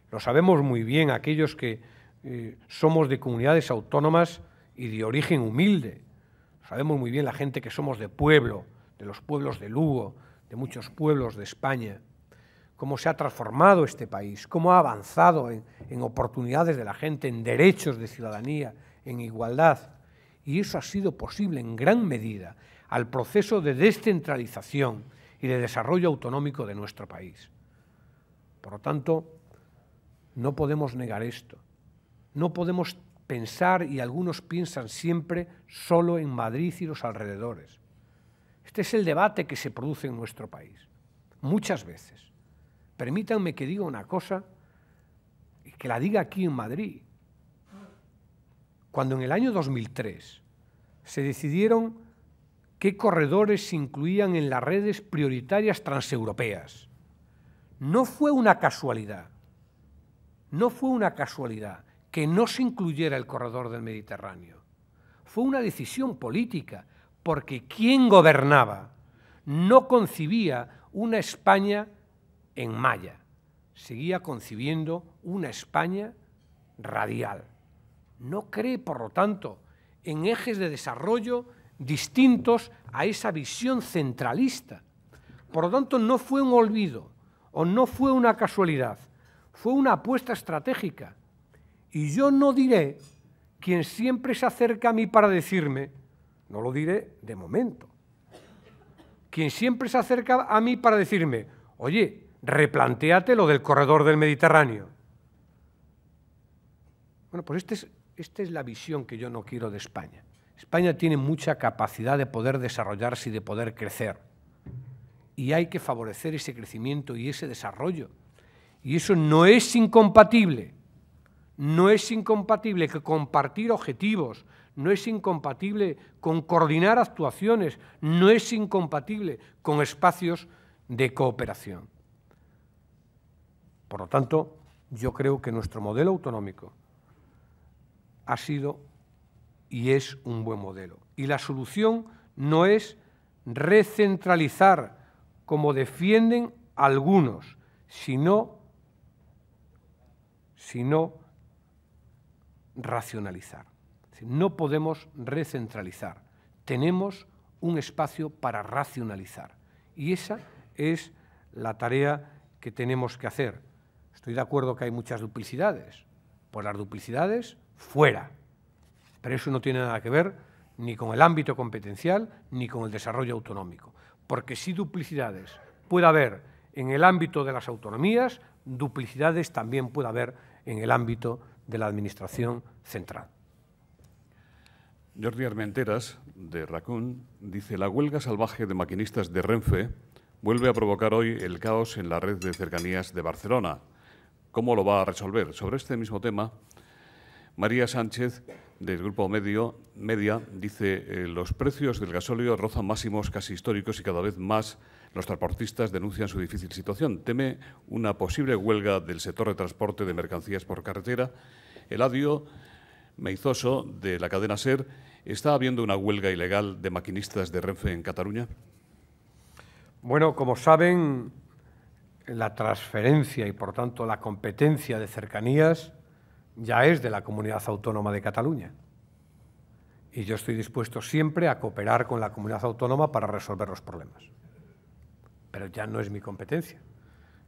Lo sabemos muy bien aquellos que somos de comunidades autónomas y de origen humilde. Sabemos muy bien la gente que somos de pueblo, de los pueblos de Lugo, de muchos pueblos de España, cómo se ha transformado este país, cómo ha avanzado en oportunidades de la gente, en derechos de ciudadanía, en igualdad. Y eso ha sido posible en gran medida al proceso de descentralización y de desarrollo autonómico de nuestro país. Por lo tanto, no podemos negar esto. No podemos pensar, y algunos piensan siempre, solo en Madrid y los alrededores. Este es el debate que se produce en nuestro país, muchas veces. Permítanme que diga una cosa, y que la diga aquí en Madrid. Cuando en el año 2003 se decidieron qué corredores se incluían en las redes prioritarias transeuropeas, no fue una casualidad, que no se incluyera el corredor del Mediterráneo. Fue una decisión política, porque quien gobernaba no concibía una España en malla, seguía concibiendo una España radial. No cree, por lo tanto, en ejes de desarrollo distintos a esa visión centralista. Por lo tanto, no fue un olvido o no fue una casualidad, fue una apuesta estratégica. Y yo no diré quien siempre se acerca a mí para decirme, no lo diré de momento, quien siempre se acerca a mí para decirme, oye, replantéate lo del corredor del Mediterráneo. Bueno, pues esta es la visión que yo no quiero de España. España tiene mucha capacidad de poder desarrollarse y de poder crecer. Y hay que favorecer ese crecimiento y ese desarrollo. Y eso no es incompatible. No es incompatible que compartir objetivos, no es incompatible con coordinar actuaciones, no es incompatible con espacios de cooperación. Por lo tanto, yo creo que nuestro modelo autonómico ha sido y es un buen modelo. Y la solución no es recentralizar, como defienden algunos, sino racionalizar. No podemos recentralizar, tenemos un espacio para racionalizar. Y esa es la tarea que tenemos que hacer. Estoy de acuerdo que hay muchas duplicidades, pues las duplicidades fuera. Pero eso no tiene nada que ver ni con el ámbito competencial ni con el desarrollo autonómico. Porque si duplicidades puede haber en el ámbito de las autonomías, duplicidades también puede haber en el ámbito de la Administración central. Jordi Armenteras, de RACUN, dice: la huelga salvaje de maquinistas de Renfe vuelve a provocar hoy el caos en la red de cercanías de Barcelona. ¿Cómo lo va a resolver? Sobre este mismo tema, María Sánchez, del Grupo Media, dice: los precios del gasóleo rozan máximos casi históricos y cada vez más los transportistas denuncian su difícil situación. Teme una posible huelga del sector de transporte de mercancías por carretera. Eladio Meizoso, de la cadena SER: ¿está habiendo una huelga ilegal de maquinistas de Renfe en Cataluña? Bueno, como saben, la transferencia y, por tanto, la competencia de cercanías ya es de la Comunidad Autónoma de Cataluña. Y yo estoy dispuesto siempre a cooperar con la Comunidad Autónoma para resolver los problemas. Pero ya no es mi competencia.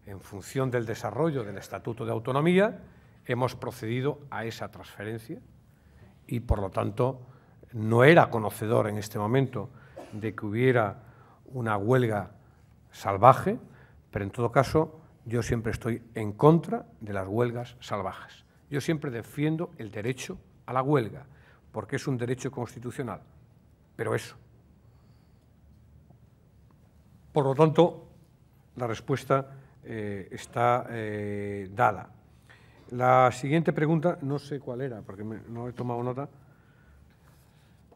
En función del desarrollo del Estatuto de Autonomía, hemos procedido a esa transferencia y, por lo tanto, no era conocedor en este momento de que hubiera una huelga salvaje, pero en todo caso yo siempre estoy en contra de las huelgas salvajes. Yo siempre defiendo el derecho a la huelga, porque es un derecho constitucional, pero eso. Por lo tanto, la respuesta está dada. La siguiente pregunta, no sé cuál era, porque no he tomado nota.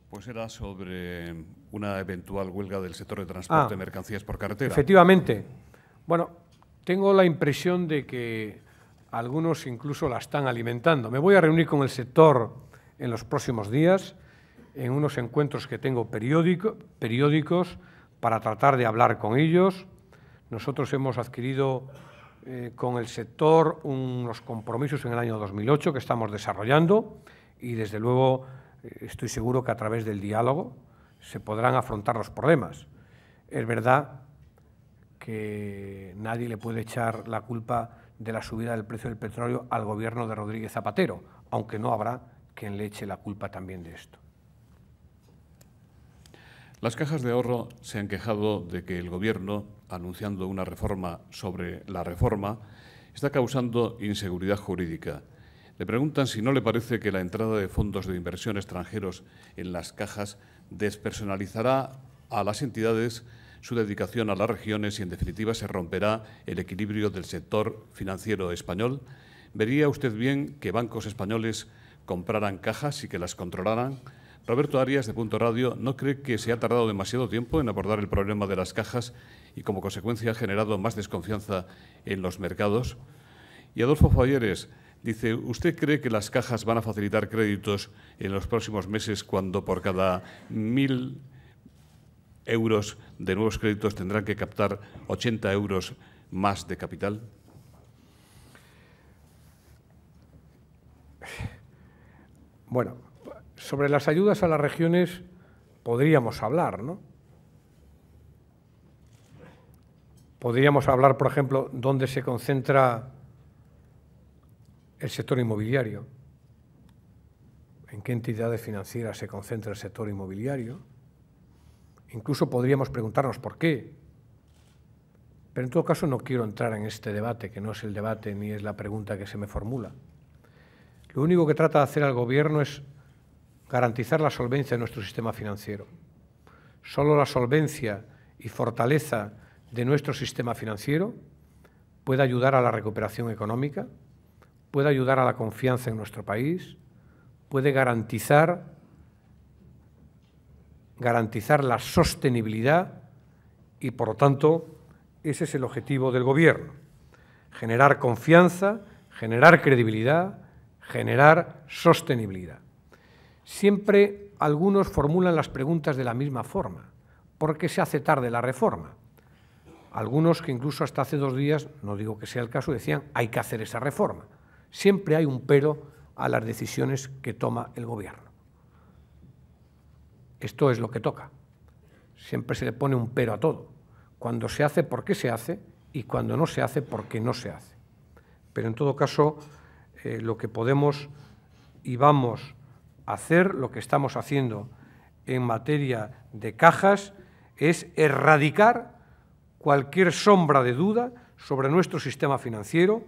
Pues era sobre una eventual huelga del sector de transporte de mercancías por carretera. Efectivamente. Bueno, tengo la impresión de que algunos incluso la están alimentando. Me voy a reunir con el sector en los próximos días, en unos encuentros que tengo periódicos, para tratar de hablar con ellos. Nosotros hemos adquirido con el sector unos compromisos en el año 2008 que estamos desarrollando y, desde luego, estoy seguro que a través del diálogo se podrán afrontar los problemas. Es verdad que nadie le puede echar la culpa de la subida del precio del petróleo al gobierno de Rodríguez Zapatero, aunque no habrá quien le eche la culpa también de esto. Las cajas de ahorro se han quejado de que el Gobierno, anunciando una reforma sobre la reforma, está causando inseguridad jurídica. Le preguntan si no le parece que la entrada de fondos de inversión extranjeros en las cajas despersonalizará a las entidades su dedicación a las regiones y, en definitiva, se romperá el equilibrio del sector financiero español. ¿Vería usted bien que bancos españoles compraran cajas y que las controlaran? Roberto Arias, de Punto Radio, ¿no cree que se ha tardado demasiado tiempo en abordar el problema de las cajas y, como consecuencia, ha generado más desconfianza en los mercados? Y Adolfo Falleres dice, ¿usted cree que las cajas van a facilitar créditos en los próximos meses cuando por cada 1.000 euros de nuevos créditos tendrán que captar 80 euros más de capital? Bueno, sobre las ayudas a las regiones podríamos hablar, ¿no? Podríamos hablar, por ejemplo, dónde se concentra el sector inmobiliario, en qué entidades financieras se concentra el sector inmobiliario. Incluso podríamos preguntarnos por qué. Pero en todo caso no quiero entrar en este debate, que no es el debate ni es la pregunta que se me formula. Lo único que trata de hacer el Gobierno es garantizar la solvencia de nuestro sistema financiero. Solo la solvencia y fortaleza de nuestro sistema financiero puede ayudar a la recuperación económica, puede ayudar a la confianza en nuestro país, puede garantizar la sostenibilidad y, por lo tanto, ese es el objetivo del Gobierno: generar confianza, generar credibilidad, generar sostenibilidad. Siempre algunos formulan las preguntas de la misma forma. ¿Por qué se hace tarde la reforma? Algunos que incluso hasta hace 2 días, no digo que sea el caso, decían hay que hacer esa reforma. Siempre hay un pero a las decisiones que toma el Gobierno. Esto es lo que toca. Siempre se le pone un pero a todo. Cuando se hace, ¿por qué se hace? Y cuando no se hace, ¿por qué no se hace? Pero en todo caso, lo que podemos y vamos a hacer, lo que estamos haciendo en materia de cajas, es erradicar cualquier sombra de duda sobre nuestro sistema financiero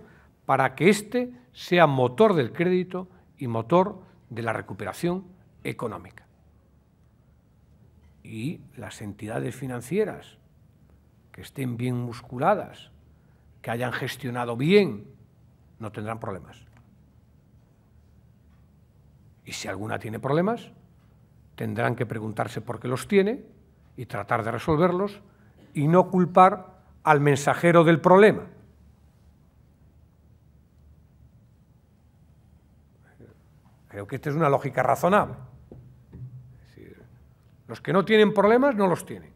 para que éste sea motor del crédito y motor de la recuperación económica. Y las entidades financieras que estén bien musculadas, que hayan gestionado bien, no tendrán problemas. Y si alguna tiene problemas, tendrán que preguntarse por qué los tiene y tratar de resolverlos y no culpar al mensajero del problema. Creo que esta es una lógica razonable. Es decir, los que no tienen problemas no los tienen.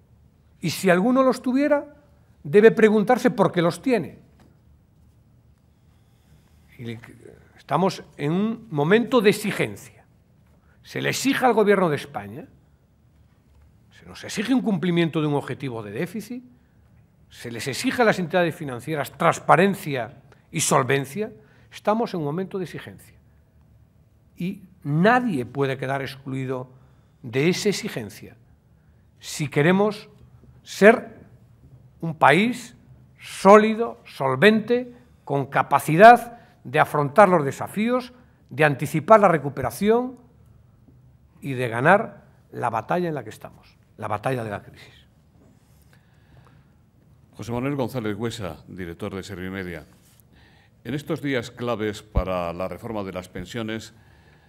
Y si alguno los tuviera, debe preguntarse por qué los tiene. Y estamos en un momento de exigencia. Se le exige al Gobierno de España, se nos exige un cumplimiento de un objetivo de déficit, se les exige a las entidades financieras transparencia y solvencia. Estamos en un momento de exigencia. Y nadie puede quedar excluido de esa exigencia si queremos ser un país sólido, solvente, con capacidad de afrontar los desafíos, de anticipar la recuperación y de ganar la batalla en la que estamos, la batalla de la crisis. José Manuel González Huesa, director de Servimedia. En estos días claves para la reforma de las pensiones,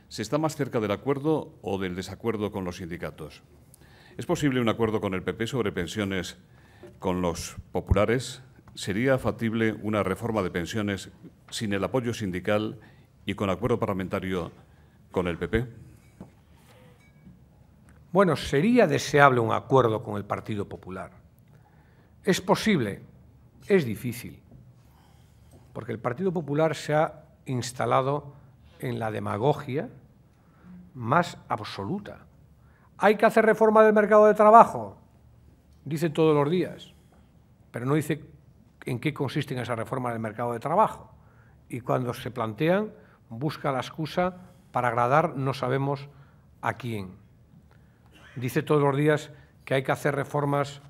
¿se está más cerca del acuerdo o del desacuerdo con los sindicatos? ¿Es posible un acuerdo con el PP sobre pensiones con los populares? ¿Sería factible una reforma de pensiones sin el apoyo sindical y con acuerdo parlamentario con el PP? Bueno, sería deseable un acuerdo con el Partido Popular. ¿Es posible? Es difícil, porque el Partido Popular se ha instalado en la demagogia más absoluta. ¿Hay que hacer reforma del mercado de trabajo? Dice todos los días, pero no dice en qué consiste esa reforma del mercado de trabajo. Y cuando se plantean, busca la excusa para agradar no sabemos a quién. Dice todos los días que hay que hacer reformas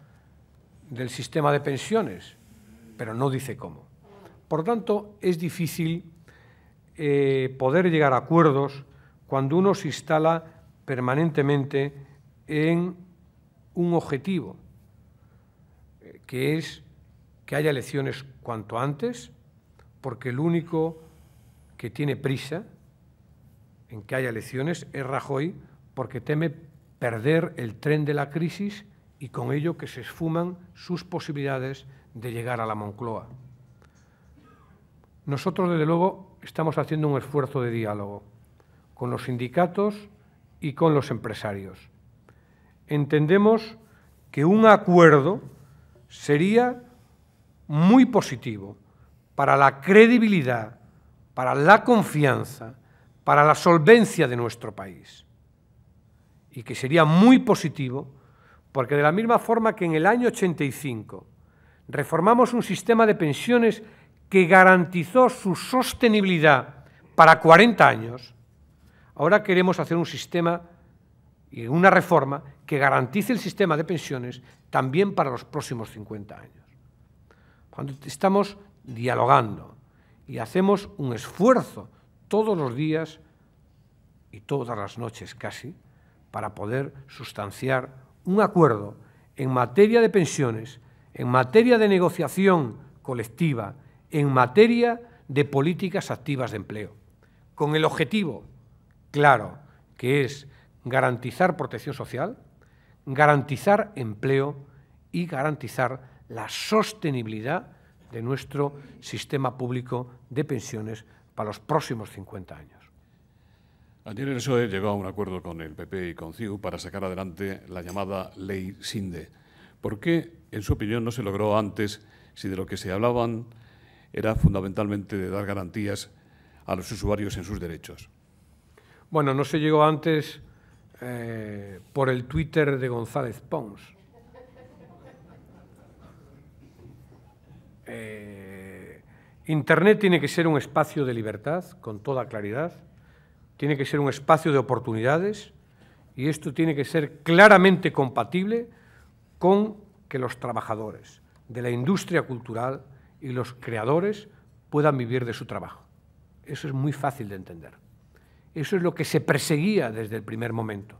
del sistema de pensiones, pero no dice cómo. Por lo tanto, es difícil poder llegar a acuerdos cuando uno se instala permanentemente en un objetivo, que es que haya elecciones cuanto antes, porque el único que tiene prisa en que haya elecciones es Rajoy, porque teme perder el tren de la crisis y con ello que se esfuman sus posibilidades de llegar a la Moncloa. Nosotros, desde luego, estamos haciendo un esfuerzo de diálogo con los sindicatos y con los empresarios. Entendemos que un acuerdo sería muy positivo para la credibilidad, para la confianza, para la solvencia de nuestro país. Y que sería muy positivo porque de la misma forma que en el año 85 reformamos un sistema de pensiones que garantizó su sostenibilidad para 40 años, ahora queremos hacer un sistema y una reforma que garantice el sistema de pensiones también para los próximos 50 años. Cuando estamos dialogando y hacemos un esfuerzo todos los días y todas las noches casi para poder sustanciar un acuerdo en materia de pensiones, en materia de negociación colectiva, en materia de políticas activas de empleo, con el objetivo claro que es garantizar protección social, garantizar empleo y garantizar la sostenibilidad de nuestro sistema público de pensiones para los próximos 50 años. Ayer el PSOE llegó a un acuerdo con el PP y con CiU para sacar adelante la llamada Ley Sinde. ¿Por qué, en su opinión, no se logró antes si de lo que se hablaban era fundamentalmente de dar garantías a los usuarios en sus derechos? Bueno, no se llegó antes por el Twitter de González Pons. Internet tiene que ser un espacio de libertad, con toda claridad, tiene que ser un espacio de oportunidades y esto tiene que ser claramente compatible con que los trabajadores de la industria cultural y los creadores puedan vivir de su trabajo. Eso es muy fácil de entender. Eso es lo que se perseguía desde el primer momento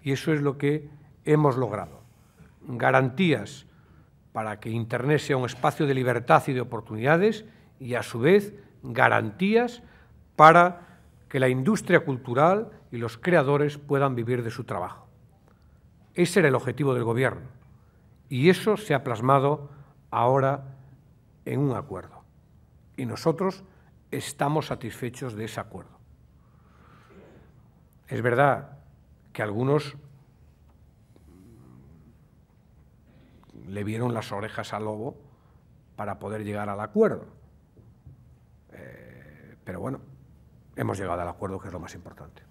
y eso es lo que hemos logrado. Garantías para que Internet sea un espacio de libertad y de oportunidades y, a su vez, garantías para que la industria cultural y los creadores puedan vivir de su trabajo. Ese era el objetivo del Gobierno y eso se ha plasmado ahora en un acuerdo. Y nosotros estamos satisfechos de ese acuerdo. Es verdad que algunos le vieron las orejas al lobo para poder llegar al acuerdo. Pero bueno, hemos llegado al acuerdo, que es lo más importante.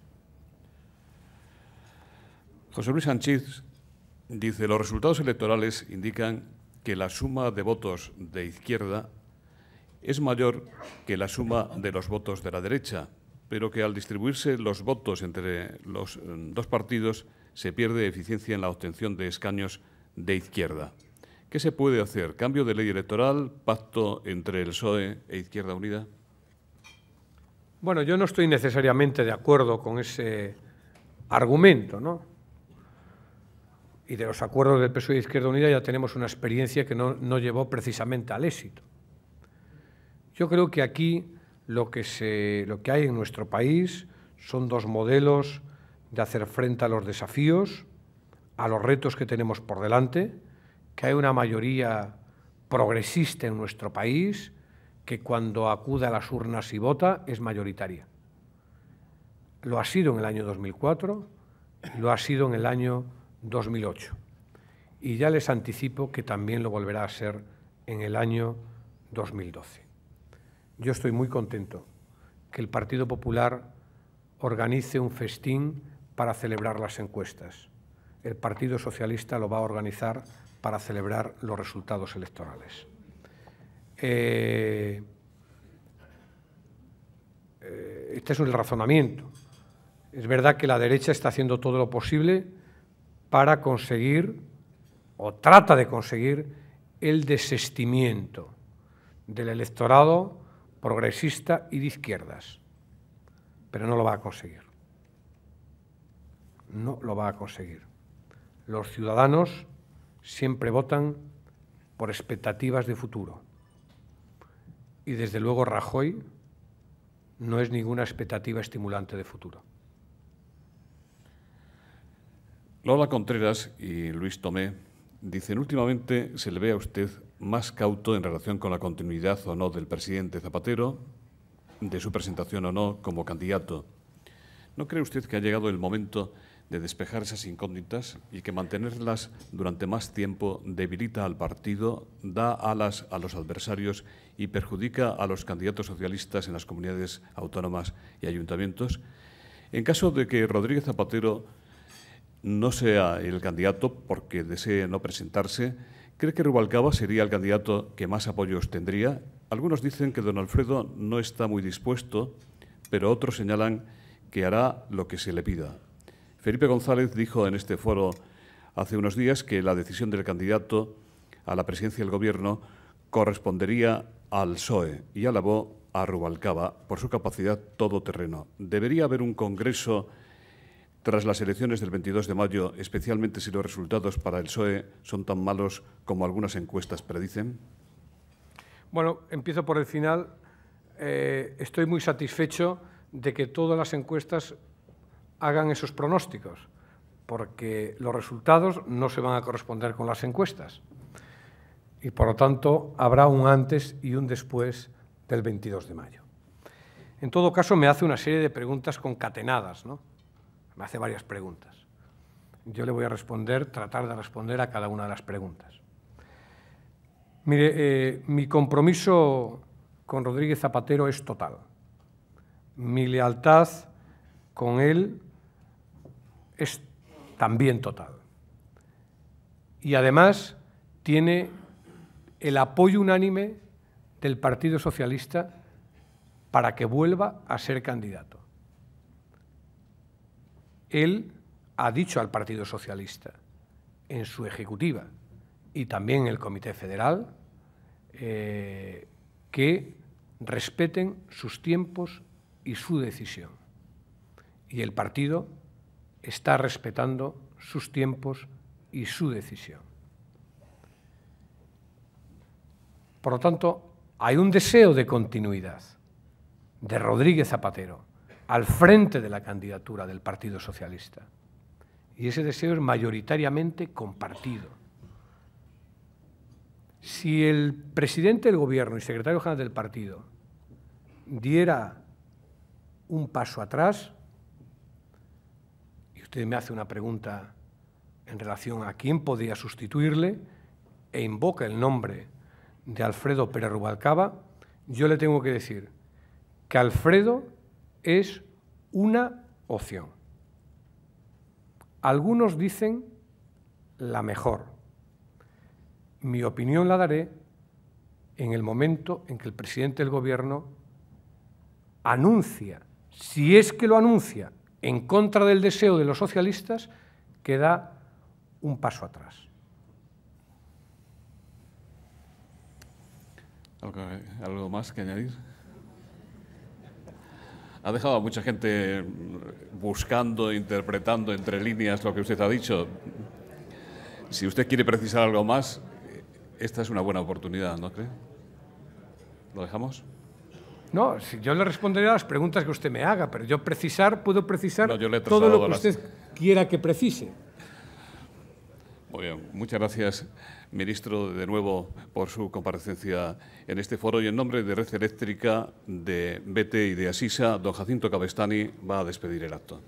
José Luis Sanchis dice: los resultados electorales indican que la suma de votos de izquierda es mayor que la suma de los votos de la derecha, pero que al distribuirse los votos entre los dos partidos se pierde eficiencia en la obtención de escaños de izquierda. ¿Qué se puede hacer? ¿Cambio de ley electoral? ¿Pacto entre el PSOE e Izquierda Unida? Bueno, yo no estoy necesariamente de acuerdo con ese argumento, ¿no? Y de los acuerdos del PSOE e Izquierda Unida ya tenemos una experiencia que no llevó precisamente al éxito. Yo creo que aquí lo que hay en nuestro país son dos modelos de hacer frente a los desafíos, a los retos que tenemos por delante, que hay una mayoría progresista en nuestro país que cuando acude a las urnas y vota es mayoritaria. Lo ha sido en el año 2004 y lo ha sido en el año 2008. Y ya les anticipo que también lo volverá a ser en el año 2012. Yo estoy muy contento que el Partido Popular organice un festín para celebrar las encuestas. El Partido Socialista lo va a organizar para celebrar los resultados electorales. Este es el razonamiento. Es verdad que la derecha está haciendo todo lo posible para conseguir, o trata de conseguir, el desistimiento del electorado progresista y de izquierdas, pero no lo va a conseguir. No lo va a conseguir. Los ciudadanos siempre votan por expectativas de futuro. Y desde luego Rajoy no es ninguna expectativa estimulante de futuro. Lola Contreras y Luis Tomé dicen: últimamente se le ve a usted más cauto en relación con la continuidad o no del presidente Zapatero, de su presentación o no como candidato. ¿No cree usted que ha llegado el momento de despejar esas incógnitas y que mantenerlas durante más tiempo debilita al partido, da alas a los adversarios y perjudica a los candidatos socialistas en las comunidades autónomas y ayuntamientos? En caso de que Rodríguez Zapatero no sea el candidato porque desee no presentarse, ¿cree que Rubalcaba sería el candidato que más apoyos tendría? Algunos dicen que don Alfredo no está muy dispuesto, pero otros señalan que hará lo que se le pida. Felipe González dijo en este foro hace unos días que la decisión del candidato a la presidencia del Gobierno correspondería al PSOE y alabó a Rubalcaba por su capacidad todoterreno. ¿Debería haber un congreso tras las elecciones del 22 de mayo, especialmente si los resultados para el PSOE son tan malos como algunas encuestas predicen? Bueno, empiezo por el final. Estoy muy satisfecho de que todas las encuestas hagan esos pronósticos, porque los resultados no se van a corresponder con las encuestas. Y, por lo tanto, habrá un antes y un después del 22 de mayo. En todo caso, me hace una serie de preguntas concatenadas, ¿no? Me hace varias preguntas. Yo le voy a tratar de responder a cada una de las preguntas. Mire, mi compromiso con Rodríguez Zapatero es total. Mi lealtad con él es también total. Y además tiene el apoyo unánime del Partido Socialista para que vuelva a ser candidato. Él ha dicho al Partido Socialista en su ejecutiva y también en el Comité Federal que respeten sus tiempos y su decisión. Y el partido está respetando sus tiempos y su decisión. Por lo tanto, hay un deseo de continuidad de Rodríguez Zapatero al frente de la candidatura del Partido Socialista. Y ese deseo es mayoritariamente compartido. Si el presidente del Gobierno y secretario general del partido diera un paso atrás, y usted me hace una pregunta en relación a quién podría sustituirle e invoca el nombre de Alfredo Pérez Rubalcaba, yo le tengo que decir que Alfredo es una opción. Algunos dicen la mejor. Mi opinión la daré en el momento en que el presidente del Gobierno anuncia, si es que lo anuncia, en contra del deseo de los socialistas, que da un paso atrás. ¿Algo más que añadir? Ha dejado a mucha gente buscando, interpretando entre líneas lo que usted ha dicho. Si usted quiere precisar algo más, esta es una buena oportunidad, ¿no cree? ¿Lo dejamos? No, si yo le responderé a las preguntas que usted me haga, pero yo puedo precisar todo lo que usted quiera que precise. Muy bien, muchas gracias, ministro, de nuevo por su comparecencia en este foro, y en nombre de Red Eléctrica, de BT y de Asisa, don Jacinto Cabestany va a despedir el acto.